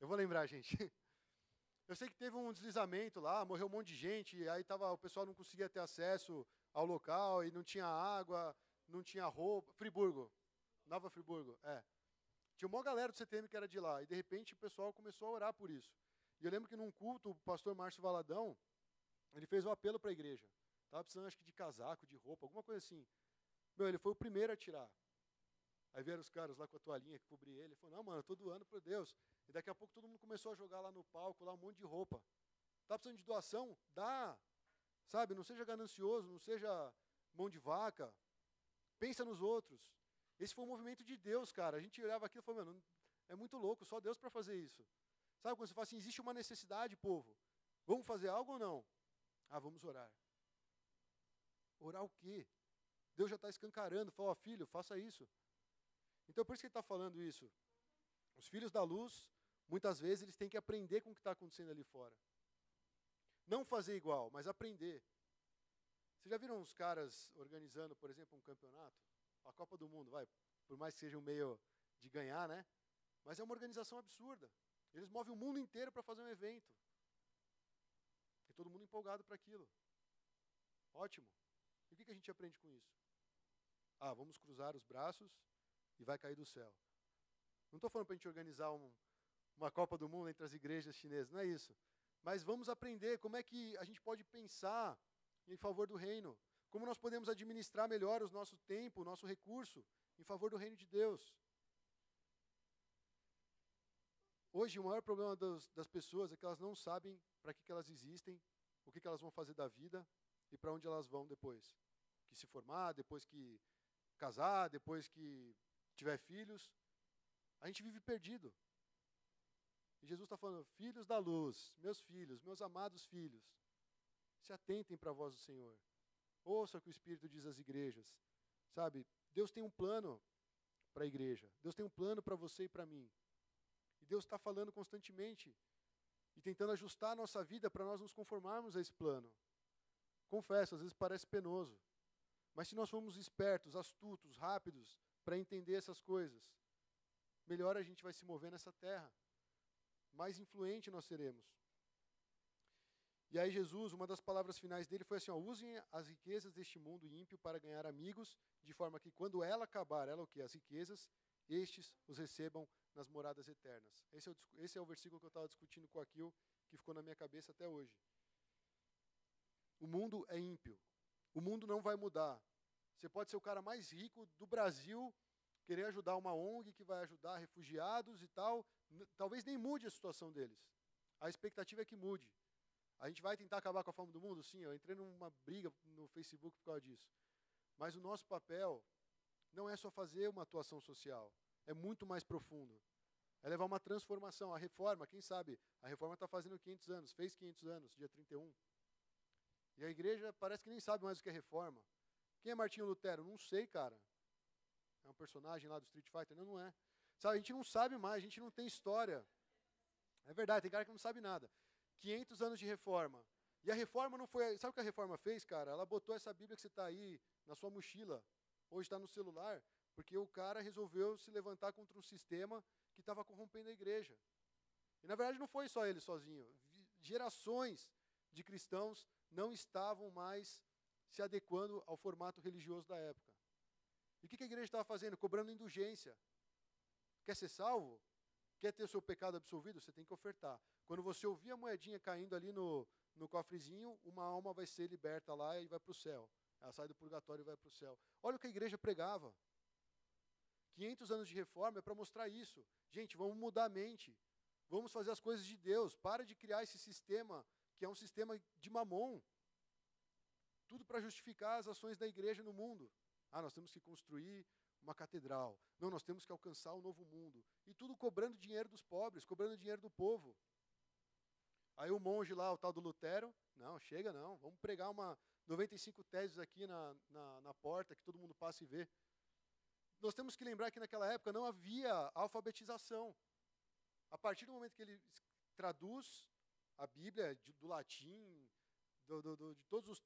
Eu vou lembrar, gente. Eu sei que teve um deslizamento lá, morreu um monte de gente, aí o pessoal não conseguia ter acesso ao local, e não tinha água, não tinha roupa. Friburgo. Nova Friburgo, é. Tinha uma galera do CTM que era de lá, e de repente o pessoal começou a orar por isso. E eu lembro que num culto, o pastor Márcio Valadão, ele fez um apelo para a igreja. Estava precisando, acho que, de casaco, de roupa, alguma coisa assim. Meu, ele foi o primeiro a tirar. Aí vieram os caras lá com a toalhinha que cobria ele. Ele falou, não, mano, eu estou doando para Deus. E daqui a pouco todo mundo começou a jogar lá no palco, lá um monte de roupa. Tá precisando de doação? Dá. Sabe, não seja ganancioso, não seja mão de vaca. Pensa nos outros. Esse foi um movimento de Deus, cara. A gente olhava aquilo e falou, mano, é muito louco, só Deus para fazer isso. Sabe quando você fala assim, existe uma necessidade, povo. Vamos fazer algo ou não? Ah, vamos orar. Orar o quê? Deus já está escancarando. Fala, ó, filho, faça isso. Então, por isso que ele está falando isso. Os filhos da luz, muitas vezes, eles têm que aprender com o que está acontecendo ali fora. Não fazer igual, mas aprender. Vocês já viram uns caras organizando, por exemplo, um campeonato? A Copa do Mundo, vai, por mais que seja um meio de ganhar, né? Mas é uma organização absurda. Eles movem o mundo inteiro para fazer um evento. E todo mundo empolgado para aquilo. Ótimo. E o que a gente aprende com isso? Ah, vamos cruzar os braços e vai cair do céu. Não estou falando para a gente organizar uma Copa do Mundo entre as igrejas chinesas, não é isso. Mas vamos aprender como é que a gente pode pensar em favor do reino. Como nós podemos administrar melhor o nosso tempo, o nosso recurso, em favor do reino de Deus. Hoje, o maior problema das pessoas é que elas não sabem para que elas existem, o que elas vão fazer da vida e para onde elas vão depois. Que se formar, depois que casar, depois que tiver filhos. A gente vive perdido. E Jesus está falando, filhos da luz, meus filhos, meus amados filhos. Se atentem para a voz do Senhor. Ouça o que o Espírito diz às igrejas. Sabe, Deus tem um plano para a igreja. Deus tem um plano para você e para mim. E Deus está falando constantemente e tentando ajustar a nossa vida para nós nos conformarmos a esse plano. Confesso, às vezes parece penoso. Mas se nós formos espertos, astutos, rápidos para entender essas coisas, melhor a gente vai se mover nessa terra. Mais influente nós seremos. E aí Jesus, uma das palavras finais dele foi assim, usem as riquezas deste mundo ímpio para ganhar amigos, de forma que quando ela acabar, ela o quê? As riquezas, estes os recebam nas moradas eternas. Esse é o versículo que eu estava discutindo com aquilo, que ficou na minha cabeça até hoje. O mundo é ímpio. O mundo não vai mudar. Você pode ser o cara mais rico do Brasil, querer ajudar uma ONG que vai ajudar refugiados e tal, talvez nem mude a situação deles. A expectativa é que mude. A gente vai tentar acabar com a fome do mundo? Sim, eu entrei numa briga no Facebook por causa disso. Mas o nosso papel não é só fazer uma atuação social, é muito mais profundo. É levar uma transformação. A reforma, quem sabe, a reforma está fazendo 500 anos, fez 500 anos, dia 31. E a igreja parece que nem sabe mais o que é reforma. Quem é Martinho Lutero? Não sei, cara. É um personagem lá do Street Fighter? Não, não é. Sabe, a gente não sabe mais, a gente não tem história. É verdade, tem cara que não sabe nada. 500 anos de reforma. E a reforma não foi... Sabe o que a reforma fez, cara? Ela botou essa Bíblia que você está aí na sua mochila, hoje está no celular, porque o cara resolveu se levantar contra um sistema que estava corrompendo a igreja. E, na verdade, não foi só ele sozinho. Gerações de cristãos não estavam mais se adequando ao formato religioso da época. E o que a igreja estava fazendo? Cobrando indulgência. Quer ser salvo? Quer ter o seu pecado absolvido? Você tem que ofertar. Quando você ouvir a moedinha caindo ali no cofrezinho, uma alma vai ser liberta lá e vai para o céu. Ela sai do purgatório e vai para o céu. Olha o que a igreja pregava. 500 anos de reforma é para mostrar isso. Gente, vamos mudar a mente. Vamos fazer as coisas de Deus. Para de criar esse sistema, que é um sistema de mamon. Tudo para justificar as ações da igreja no mundo. Nós temos que construir uma catedral. Não, nós temos que alcançar o novo mundo. E tudo cobrando dinheiro dos pobres, cobrando dinheiro do povo. Aí o monge lá, o tal do Lutero, não, chega não, vamos pregar 95 teses aqui na porta, que todo mundo passa e vê. Nós temos que lembrar que naquela época não havia alfabetização. A partir do momento que ele traduz a Bíblia do latim, de todas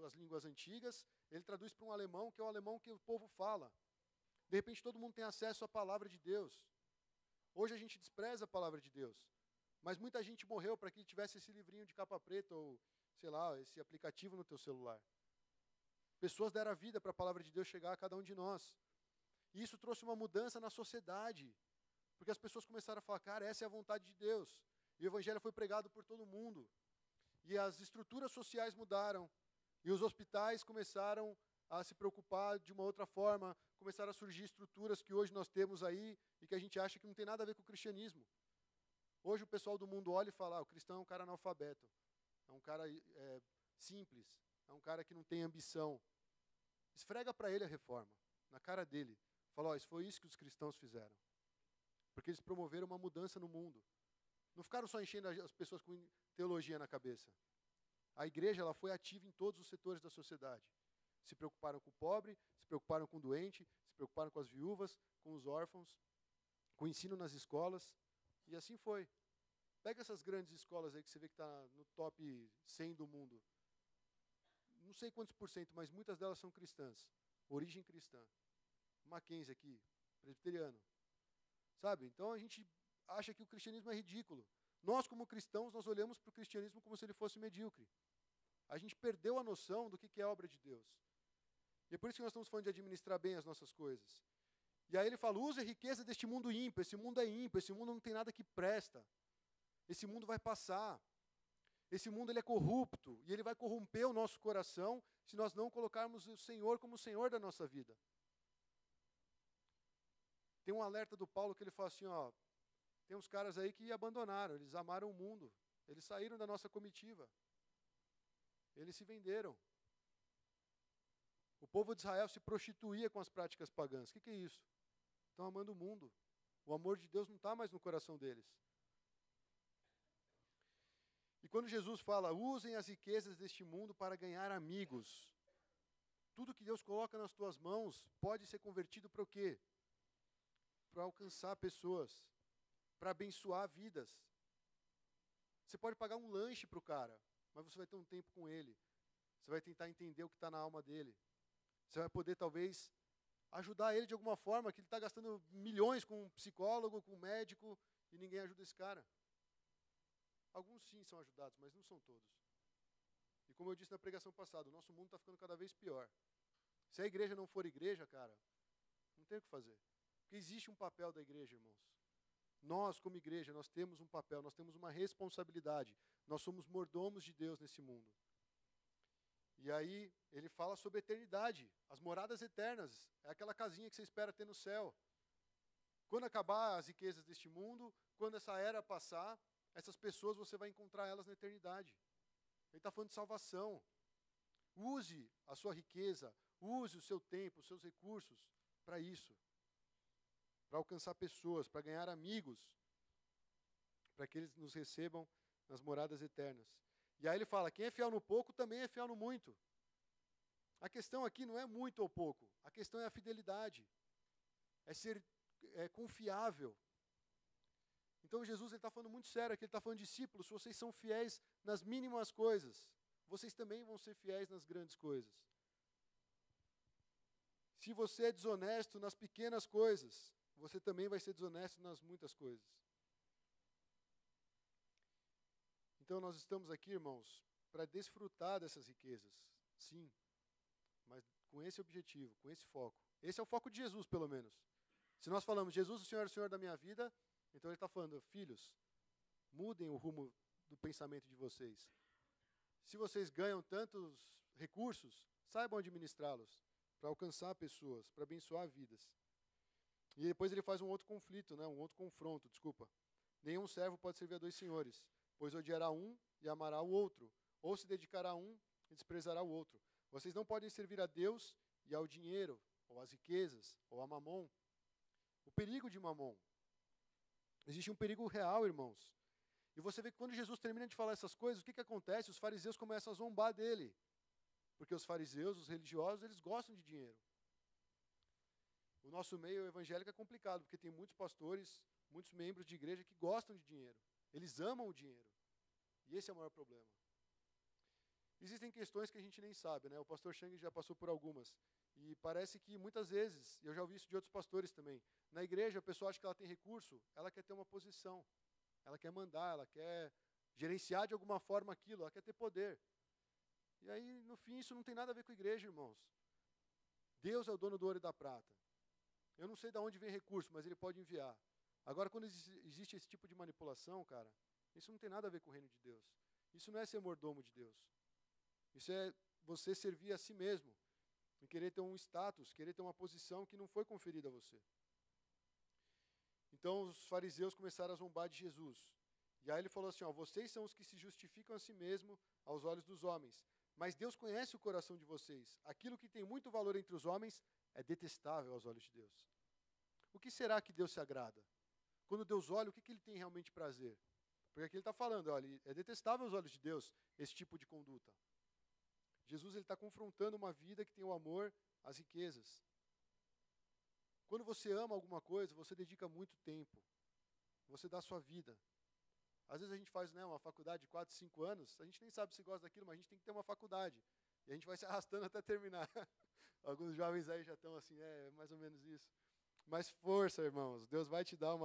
as línguas antigas, ele traduz para um alemão, que é o alemão que o povo fala. De repente todo mundo tem acesso à palavra de Deus. Hoje a gente despreza a palavra de Deus. Mas muita gente morreu para que tivesse esse livrinho de capa preta ou, sei lá, esse aplicativo no teu celular. Pessoas deram a vida para a palavra de Deus chegar a cada um de nós. E isso trouxe uma mudança na sociedade. Porque as pessoas começaram a falar, cara, essa é a vontade de Deus. E o evangelho foi pregado por todo mundo. E as estruturas sociais mudaram. E os hospitais começaram a se preocupar de uma outra forma. Começaram a surgir estruturas que hoje nós temos aí e que a gente acha que não tem nada a ver com o cristianismo. Hoje o pessoal do mundo olha e fala, o cristão é um cara analfabeto, é um cara simples, é um cara que não tem ambição. Esfrega para ele a reforma, na cara dele. Fala, foi isso que os cristãos fizeram. Porque eles promoveram uma mudança no mundo. Não ficaram só enchendo as pessoas com teologia na cabeça. A igreja ela foi ativa em todos os setores da sociedade. Se preocuparam com o pobre, se preocuparam com o doente, se preocuparam com as viúvas, com os órfãos, com o ensino nas escolas. E assim foi. Pega essas grandes escolas aí que você vê que está no top 100 do mundo. Não sei quantos por cento, mas muitas delas são cristãs. Origem cristã. Mackenzie aqui, presbiteriano. Sabe? Então a gente acha que o cristianismo é ridículo. Nós, como cristãos, nós olhamos para o cristianismo como se ele fosse medíocre. A gente perdeu a noção do que é a obra de Deus. E é por isso que nós estamos falando de administrar bem as nossas coisas. E aí ele fala, use a riqueza deste mundo ímpio. Esse mundo é ímpio, esse mundo não tem nada que presta. Esse mundo vai passar. Esse mundo ele é corrupto. E ele vai corromper o nosso coração se nós não colocarmos o Senhor como o Senhor da nossa vida. Tem um alerta do Paulo que ele fala assim, tem uns caras aí que abandonaram, eles amaram o mundo. Eles saíram da nossa comitiva. Eles se venderam. O povo de Israel se prostituía com as práticas pagãs. O que é isso? Estão amando o mundo. O amor de Deus não está mais no coração deles. E quando Jesus fala, usem as riquezas deste mundo para ganhar amigos, tudo que Deus coloca nas tuas mãos pode ser convertido para o quê? Para alcançar pessoas, para abençoar vidas. Você pode pagar um lanche para o cara, mas você vai ter um tempo com ele. Você vai tentar entender o que está na alma dele. Você vai poder, talvez, ajudar ele de alguma forma, que ele está gastando milhões com um psicólogo, com um médico, e ninguém ajuda esse cara. Alguns sim são ajudados, mas não são todos. E como eu disse na pregação passada, o nosso mundo está ficando cada vez pior. Se a igreja não for igreja, cara, não tem o que fazer. Porque existe um papel da igreja, irmãos. Nós, como igreja, nós temos um papel, nós temos uma responsabilidade. Nós somos mordomos de Deus nesse mundo. E aí, ele fala sobre a eternidade, as moradas eternas. É aquela casinha que você espera ter no céu. Quando acabar as riquezas deste mundo, quando essa era passar, essas pessoas você vai encontrar elas na eternidade. Ele está falando de salvação. Use a sua riqueza, use o seu tempo, os seus recursos para isso. Para alcançar pessoas, para ganhar amigos, para que eles nos recebam nas moradas eternas. E aí ele fala, quem é fiel no pouco também é fiel no muito. A questão aqui não é muito ou pouco, a questão é a fidelidade, é ser confiável. Então Jesus está falando muito sério aqui, ele está falando, discípulos, se vocês são fiéis nas mínimas coisas, vocês também vão ser fiéis nas grandes coisas. Se você é desonesto nas pequenas coisas, você também vai ser desonesto nas muitas coisas. Então nós estamos aqui, irmãos, para desfrutar dessas riquezas, sim, mas com esse objetivo, com esse foco. Esse é o foco de Jesus, pelo menos. Se nós falamos, Jesus, o Senhor da minha vida, então ele está falando, filhos, mudem o rumo do pensamento de vocês. Se vocês ganham tantos recursos, saibam administrá-los, para alcançar pessoas, para abençoar vidas. E depois ele faz um outro conflito, um outro confronto, desculpa. Nenhum servo pode servir a dois senhores, pois odiará um e amará o outro, ou se dedicará a um e desprezará o outro. Vocês não podem servir a Deus e ao dinheiro, ou às riquezas, ou a mamon. O perigo de mamon. Existe um perigo real, irmãos. E você vê que quando Jesus termina de falar essas coisas, o que acontece? Os fariseus começam a zombar dele. Porque os fariseus, os religiosos, eles gostam de dinheiro. O nosso meio evangélico é complicado, porque tem muitos pastores, muitos membros de igreja que gostam de dinheiro. Eles amam o dinheiro. E esse é o maior problema. Existem questões que a gente nem sabe, né? O pastor Chang já passou por algumas. E parece que muitas vezes, eu já ouvi isso de outros pastores também, na igreja a pessoa acha que ela tem recurso, ela quer ter uma posição. Ela quer mandar, ela quer gerenciar de alguma forma aquilo, ela quer ter poder. E aí, no fim, isso não tem nada a ver com a igreja, irmãos. Deus é o dono do ouro e da prata. Eu não sei de onde vem recurso, mas ele pode enviar. Agora, quando existe esse tipo de manipulação, cara, isso não tem nada a ver com o reino de Deus. Isso não é ser mordomo de Deus. Isso é você servir a si mesmo, e querer ter um status, querer ter uma posição que não foi conferida a você. Então, os fariseus começaram a zombar de Jesus. E aí ele falou assim, vocês são os que se justificam a si mesmo aos olhos dos homens. Mas Deus conhece o coração de vocês. Aquilo que tem muito valor entre os homens é detestável aos olhos de Deus. O que será que Deus se agrada? Quando Deus olha, o que ele tem realmente prazer? Porque aqui ele está falando, olha, é detestável aos olhos de Deus esse tipo de conduta. Jesus está confrontando uma vida que tem o amor às riquezas. Quando você ama alguma coisa, você dedica muito tempo. Você dá a sua vida. Às vezes a gente faz uma faculdade de 4, 5 anos, a gente nem sabe se gosta daquilo, mas a gente tem que ter uma faculdade. E a gente vai se arrastando até terminar. Alguns jovens aí já estão assim, mais ou menos isso. Mas força, irmãos, Deus vai te dar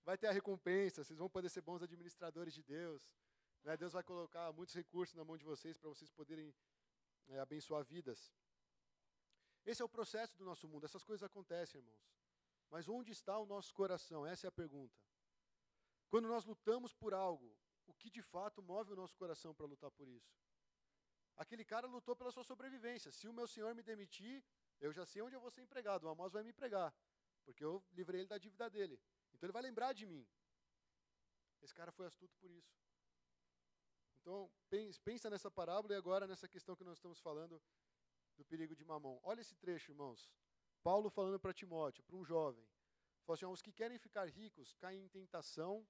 vai ter a recompensa, vocês vão poder ser bons administradores de Deus. Né? Deus vai colocar muitos recursos na mão de vocês para vocês poderem abençoar vidas. Esse é o processo do nosso mundo, essas coisas acontecem, irmãos. Mas onde está o nosso coração? Essa é a pergunta. Quando nós lutamos por algo, o que de fato move o nosso coração para lutar por isso? Aquele cara lutou pela sua sobrevivência. Se o meu senhor me demitir, eu já sei onde eu vou ser empregado. O Amós vai me empregar, porque eu livrei ele da dívida dele. Então ele vai lembrar de mim. Esse cara foi astuto por isso. Então, pensa nessa parábola e agora nessa questão que nós estamos falando do perigo de mamon. Olha esse trecho, irmãos. Paulo falando para Timóteo, para um jovem. Falou assim, os que querem ficar ricos caem em tentação,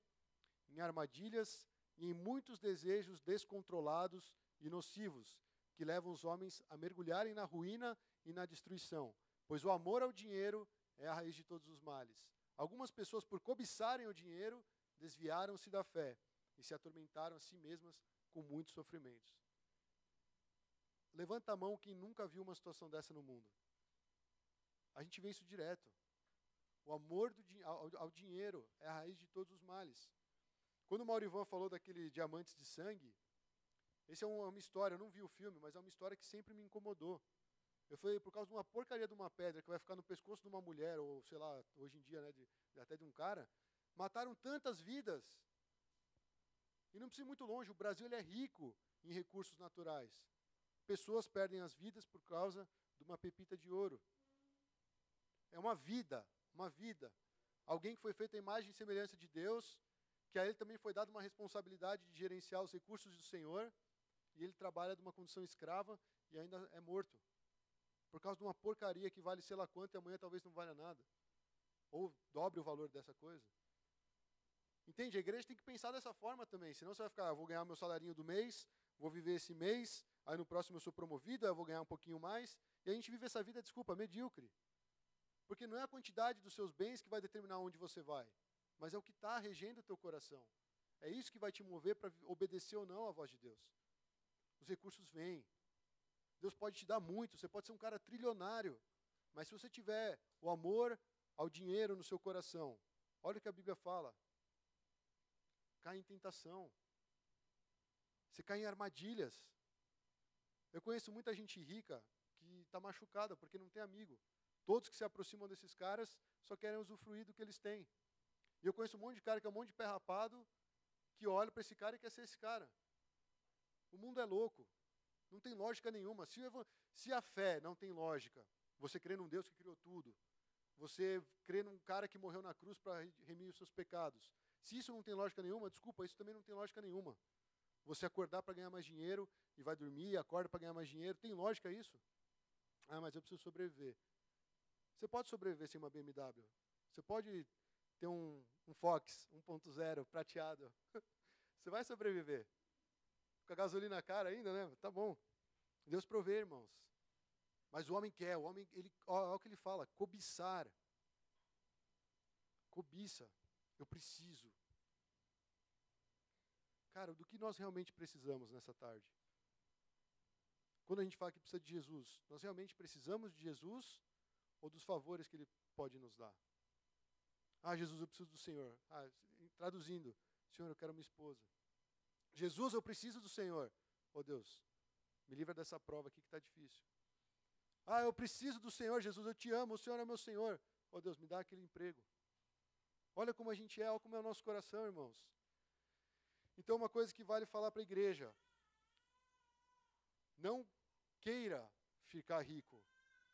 em armadilhas e em muitos desejos descontrolados e nocivos, que levam os homens a mergulharem na ruína e na destruição. Pois o amor ao dinheiro é a raiz de todos os males. Algumas pessoas, por cobiçarem o dinheiro, desviaram-se da fé e se atormentaram a si mesmas com muitos sofrimentos. Levanta a mão quem nunca viu uma situação dessa no mundo. A gente vê isso direto. O amor ao dinheiro é a raiz de todos os males. Quando o Maurivan falou daquele diamantes de sangue, essa é uma história, eu não vi o filme, mas é uma história que sempre me incomodou. Eu falei, por causa de uma porcaria de uma pedra que vai ficar no pescoço de uma mulher, ou sei lá, hoje em dia, né, até de um cara, mataram tantas vidas. E não precisa ir muito longe, o Brasil ele é rico em recursos naturais. Pessoas perdem as vidas por causa de uma pepita de ouro. É uma vida, uma vida. Alguém que foi feito à imagem e semelhança de Deus, que a ele também foi dada uma responsabilidade de gerenciar os recursos do Senhor, e ele trabalha de uma condição escrava e ainda é morto. Por causa de uma porcaria que vale sei lá quanto e amanhã talvez não valha nada. Ou dobre o valor dessa coisa. Entende? A igreja tem que pensar dessa forma também. Senão você vai ficar, vou ganhar meu salarinho do mês, vou viver esse mês, aí no próximo eu sou promovido, aí eu vou ganhar um pouquinho mais. E a gente vive essa vida, desculpa, medíocre. Porque não é a quantidade dos seus bens que vai determinar onde você vai, mas é o que está regendo o teu coração. É isso que vai te mover para obedecer ou não à voz de Deus. Os recursos vêm. Deus pode te dar muito, você pode ser um cara trilionário, mas se você tiver o amor ao dinheiro no seu coração, olha o que a Bíblia fala, cai em tentação, você cai em armadilhas. Eu conheço muita gente rica que está machucada porque não tem amigo. Todos que se aproximam desses caras só querem usufruir do que eles têm. E eu conheço um monte de cara que é um monte de pé rapado, que olha para esse cara e quer ser esse cara. O mundo é louco. Não tem lógica nenhuma. Se a fé não tem lógica, você crê num Deus que criou tudo, você crê num cara que morreu na cruz para remir os seus pecados. Se isso não tem lógica nenhuma, desculpa, isso também não tem lógica nenhuma. Você acordar para ganhar mais dinheiro e vai dormir e acorda para ganhar mais dinheiro, tem lógica isso? Ah, mas eu preciso sobreviver. Você pode sobreviver sem uma BMW. Você pode ter um Fox 1.0 prateado. Você vai sobreviver. Com a gasolina cara ainda, né? Tá bom. Deus provê, irmãos. Mas o homem quer, olha o que ele fala, cobiçar. Cobiça. Eu preciso. Cara, do que nós realmente precisamos nessa tarde? Quando a gente fala que precisa de Jesus, nós realmente precisamos de Jesus ou dos favores que Ele pode nos dar? Ah, Jesus, eu preciso do Senhor. Ah, traduzindo, Senhor, eu quero uma esposa. Jesus, eu preciso do Senhor. Oh Deus, me livra dessa prova aqui que está difícil. Ah, eu preciso do Senhor, Jesus, eu te amo, o Senhor é meu Senhor. Oh Deus, me dá aquele emprego. Olha como a gente é, olha como é o nosso coração, irmãos. Então, uma coisa que vale falar para a igreja. Não queira ficar rico.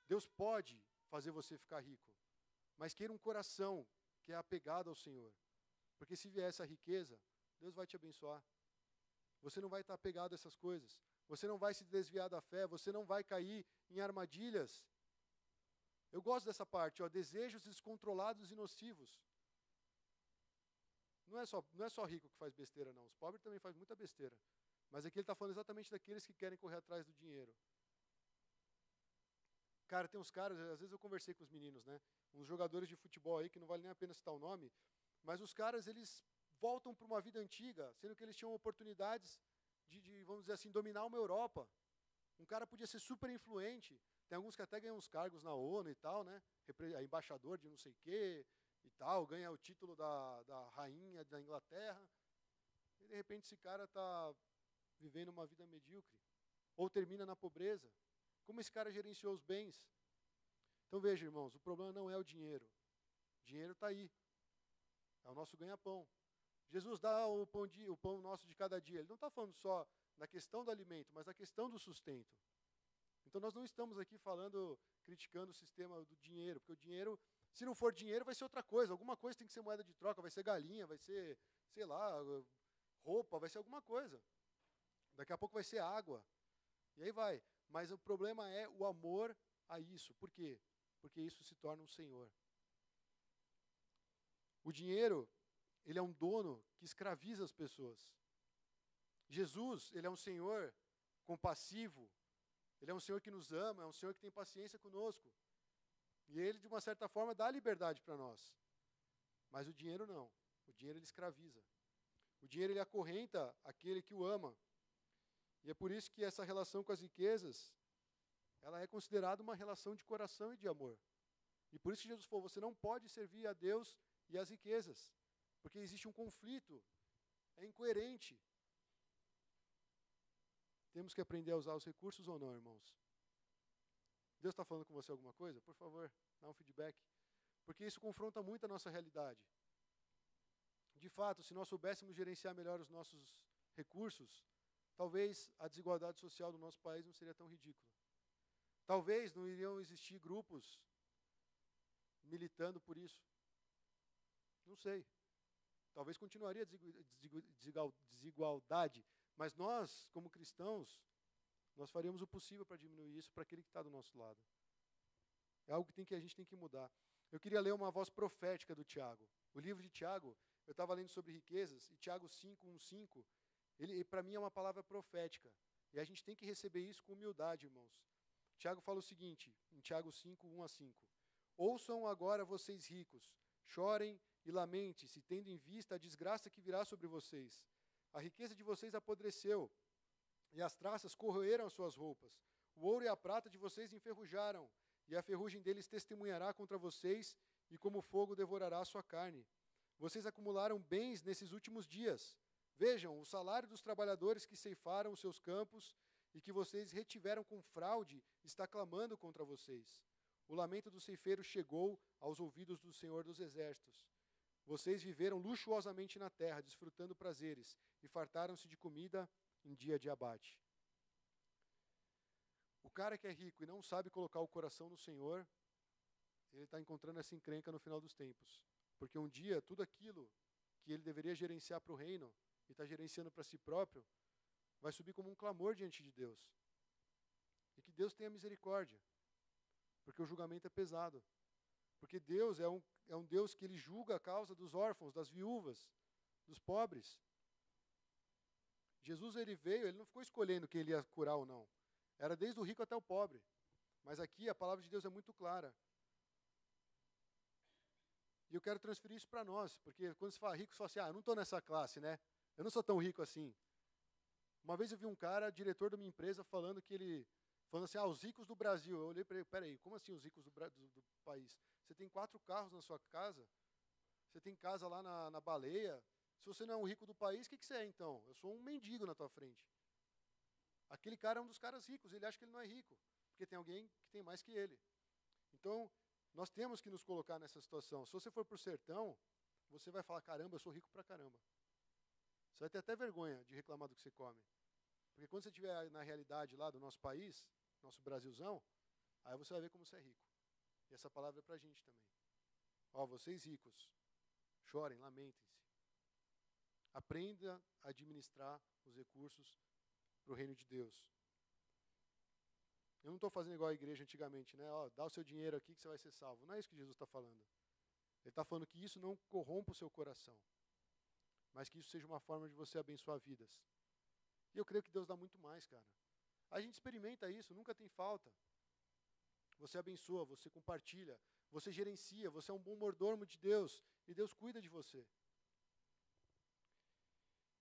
Deus pode fazer você ficar rico. Mas queira um coração que é apegado ao Senhor. Porque se vier essa riqueza, Deus vai te abençoar. Você não vai estar apegado a essas coisas. Você não vai se desviar da fé. Você não vai cair em armadilhas. Eu gosto dessa parte, ó, desejos descontrolados e nocivos. Não é só rico que faz besteira, não. Os pobres também fazem muita besteira. Mas aqui ele está falando exatamente daqueles que querem correr atrás do dinheiro. Cara, tem uns caras, às vezes eu conversei com os meninos, né? Uns jogadores de futebol aí, que não vale nem a pena citar o nome, mas os caras, eles voltam para uma vida antiga, sendo que eles tinham oportunidades de, vamos dizer assim, dominar uma Europa. Um cara podia ser super influente. Tem alguns que até ganham uns cargos na ONU e tal, né? Embaixador de não sei o quê e tal, ganha o título da rainha da Inglaterra. E de repente esse cara está vivendo uma vida medíocre. Ou termina na pobreza. Como esse cara gerenciou os bens? Então veja, irmãos, o problema não é o dinheiro. O dinheiro está aí. É o nosso ganha-pão. Jesus dá o pão nosso de cada dia. Ele não está falando só da questão do alimento, mas da questão do sustento. Então nós não estamos aqui falando, criticando o sistema do dinheiro, porque o dinheiro, se não for dinheiro, vai ser outra coisa. Alguma coisa tem que ser moeda de troca, vai ser galinha, vai ser, sei lá, roupa, vai ser alguma coisa. Daqui a pouco vai ser água. E aí vai. Mas o problema é o amor a isso. Por quê? Porque isso se torna um senhor. O dinheiro, ele é um dono que escraviza as pessoas. Jesus, ele é um Senhor compassivo, ele é um Senhor que nos ama, é um Senhor que tem paciência conosco. E ele, de uma certa forma, dá liberdade para nós. Mas o dinheiro não. O dinheiro ele escraviza. O dinheiro ele acorrenta aquele que o ama. E é por isso que essa relação com as riquezas, ela é considerada uma relação de coração e de amor. E por isso que Jesus falou, você não pode servir a Deus e às riquezas. Porque existe um conflito. É incoerente. Temos que aprender a usar os recursos ou não, irmãos? Deus está falando com você alguma coisa? Por favor, dá um feedback. Porque isso confronta muito a nossa realidade. De fato, se nós soubéssemos gerenciar melhor os nossos recursos, talvez a desigualdade social do nosso país não seria tão ridícula. Talvez não iriam existir grupos militando por isso. Não sei. Talvez continuaria a desigualdade, mas nós, como cristãos, nós faríamos o possível para diminuir isso para aquele que está do nosso lado. É algo que a gente tem que mudar. Eu queria ler uma voz profética do Tiago. O livro de Tiago, eu estava lendo sobre riquezas, e Tiago 5:1-5, ele para mim é uma palavra profética. E a gente tem que receber isso com humildade, irmãos. Tiago fala o seguinte, em Tiago 5:1-5. Ouçam agora vocês ricos, chorem e lamente-se, tendo em vista a desgraça que virá sobre vocês. A riqueza de vocês apodreceu, e as traças corroeram as suas roupas. O ouro e a prata de vocês enferrujaram, e a ferrugem deles testemunhará contra vocês, e como fogo devorará a sua carne. Vocês acumularam bens nesses últimos dias. Vejam, o salário dos trabalhadores que ceifaram os seus campos e que vocês retiveram com fraude está clamando contra vocês. O lamento do ceifeiro chegou aos ouvidos do Senhor dos Exércitos. Vocês viveram luxuosamente na terra, desfrutando prazeres, e fartaram-se de comida em dia de abate. O cara que é rico e não sabe colocar o coração no Senhor, ele está encontrando essa encrenca no final dos tempos. Porque um dia, tudo aquilo que ele deveria gerenciar para o reino, e está gerenciando para si próprio, vai subir como um clamor diante de Deus. E que Deus tenha misericórdia. Porque o julgamento é pesado. Porque Deus é um Deus que ele julga a causa dos órfãos, das viúvas, dos pobres. Jesus ele veio, ele não ficou escolhendo quem ele ia curar ou não. Era desde o rico até o pobre. Mas aqui a palavra de Deus é muito clara. E eu quero transferir isso para nós, porque quando se fala rico, você fala assim, eu não estou nessa classe, né? Eu não sou tão rico assim. Uma vez eu vi um cara, diretor de uma empresa, falando assim, os ricos do Brasil. Eu olhei para ele, peraí, como assim os ricos do país? Você tem 4 carros na sua casa, você tem casa lá na Baleia. Se você não é um rico do país, o que você é então? Eu sou um mendigo na tua frente. Aquele cara é um dos caras ricos, ele acha que ele não é rico, porque tem alguém que tem mais que ele. Então, nós temos que nos colocar nessa situação. Se você for para o sertão, você vai falar, caramba, eu sou rico pra caramba. Você vai ter até vergonha de reclamar do que você come. Porque quando você estiver na realidade lá do nosso país, nosso Brasilzão, aí você vai ver como você é rico. E essa palavra é para a gente também. Vocês ricos, chorem, lamentem-se. Aprenda a administrar os recursos para o reino de Deus. Eu não estou fazendo igual a igreja antigamente, né? Dá o seu dinheiro aqui que você vai ser salvo. Não é isso que Jesus está falando. Ele está falando que isso não corrompa o seu coração, mas que isso seja uma forma de você abençoar vidas. E eu creio que Deus dá muito mais, cara. A gente experimenta isso, nunca tem falta. Você abençoa, você compartilha, você gerencia, você é um bom mordomo de Deus, e Deus cuida de você.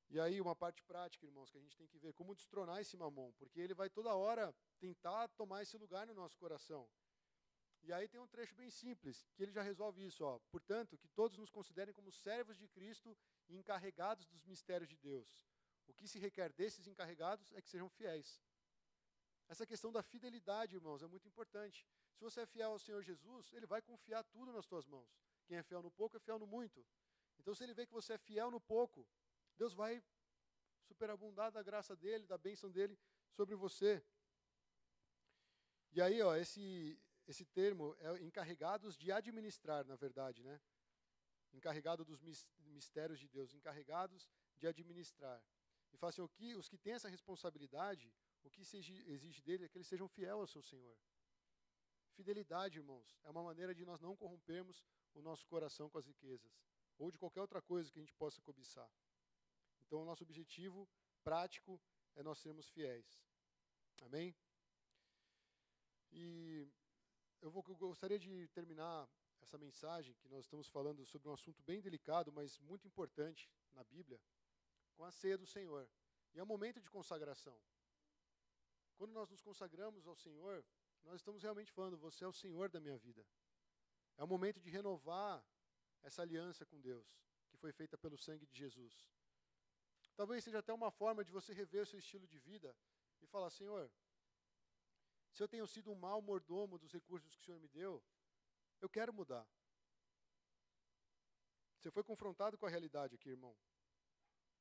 E aí uma parte prática, irmãos, que a gente tem que ver, como destronar esse mamon, porque ele vai toda hora tentar tomar esse lugar no nosso coração. E aí tem um trecho bem simples, que ele já resolve isso. Portanto, que todos nos considerem como servos de Cristo e encarregados dos mistérios de Deus. O que se requer desses encarregados é que sejam fiéis. Essa questão da fidelidade, irmãos, é muito importante. Se você é fiel ao Senhor Jesus, ele vai confiar tudo nas tuas mãos. Quem é fiel no pouco é fiel no muito. Então, se ele vê que você é fiel no pouco, Deus vai superabundar da graça dele, da bênção dele sobre você. E aí, esse termo é encarregados de administrar, na verdade, né? Encarregado dos mistérios de Deus, encarregados de administrar. E fala assim, os que têm essa responsabilidade, o que se exige dele é que eles sejam fiéis ao seu Senhor. Fidelidade, irmãos, é uma maneira de nós não corrompermos o nosso coração com as riquezas, ou de qualquer outra coisa que a gente possa cobiçar. Então, o nosso objetivo prático é nós sermos fiéis. Amém? E eu gostaria de terminar essa mensagem, que nós estamos falando sobre um assunto bem delicado, mas muito importante na Bíblia, com a ceia do Senhor. E é um momento de consagração. Quando nós nos consagramos ao Senhor, nós estamos realmente falando, você é o Senhor da minha vida. É o momento de renovar essa aliança com Deus, que foi feita pelo sangue de Jesus. Talvez seja até uma forma de você rever o seu estilo de vida e falar, Senhor, se eu tenho sido um mau mordomo dos recursos que o Senhor me deu, eu quero mudar. Você foi confrontado com a realidade aqui, irmão.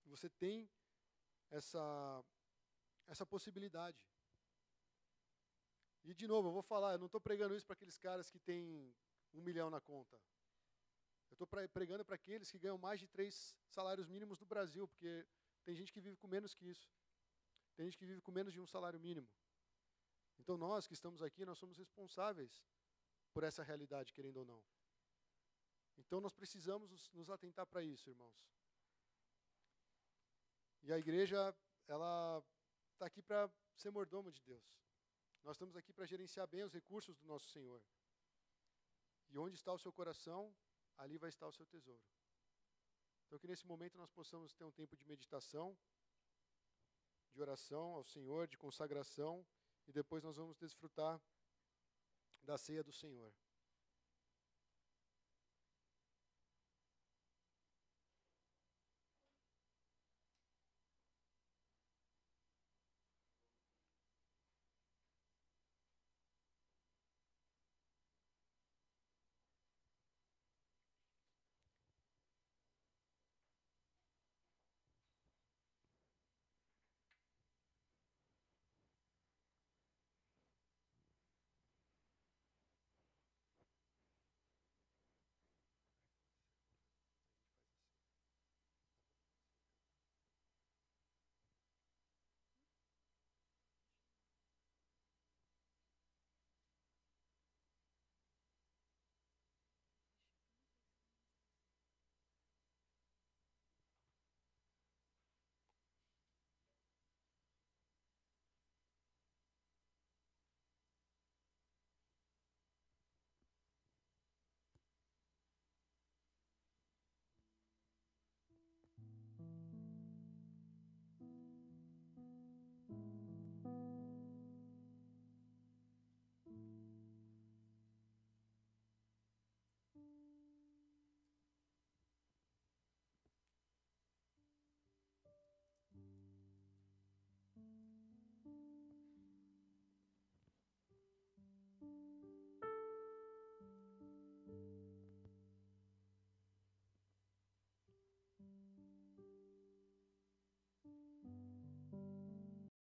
Você tem essa possibilidade. E, de novo, eu vou falar, eu não estou pregando isso para aqueles caras que têm 1 milhão na conta. Eu estou pregando para aqueles que ganham mais de 3 salários mínimos do Brasil, porque tem gente que vive com menos que isso. Tem gente que vive com menos de 1 salário mínimo. Então, nós que estamos aqui, nós somos responsáveis por essa realidade, querendo ou não. Então, nós precisamos nos atentar para isso, irmãos. E a igreja, ela está aqui para ser mordomo de Deus. Nós estamos aqui para gerenciar bem os recursos do nosso Senhor. E onde está o seu coração, ali vai estar o seu tesouro. Então, que nesse momento nós possamos ter um tempo de meditação, de oração ao Senhor, de consagração, e depois nós vamos desfrutar da ceia do Senhor.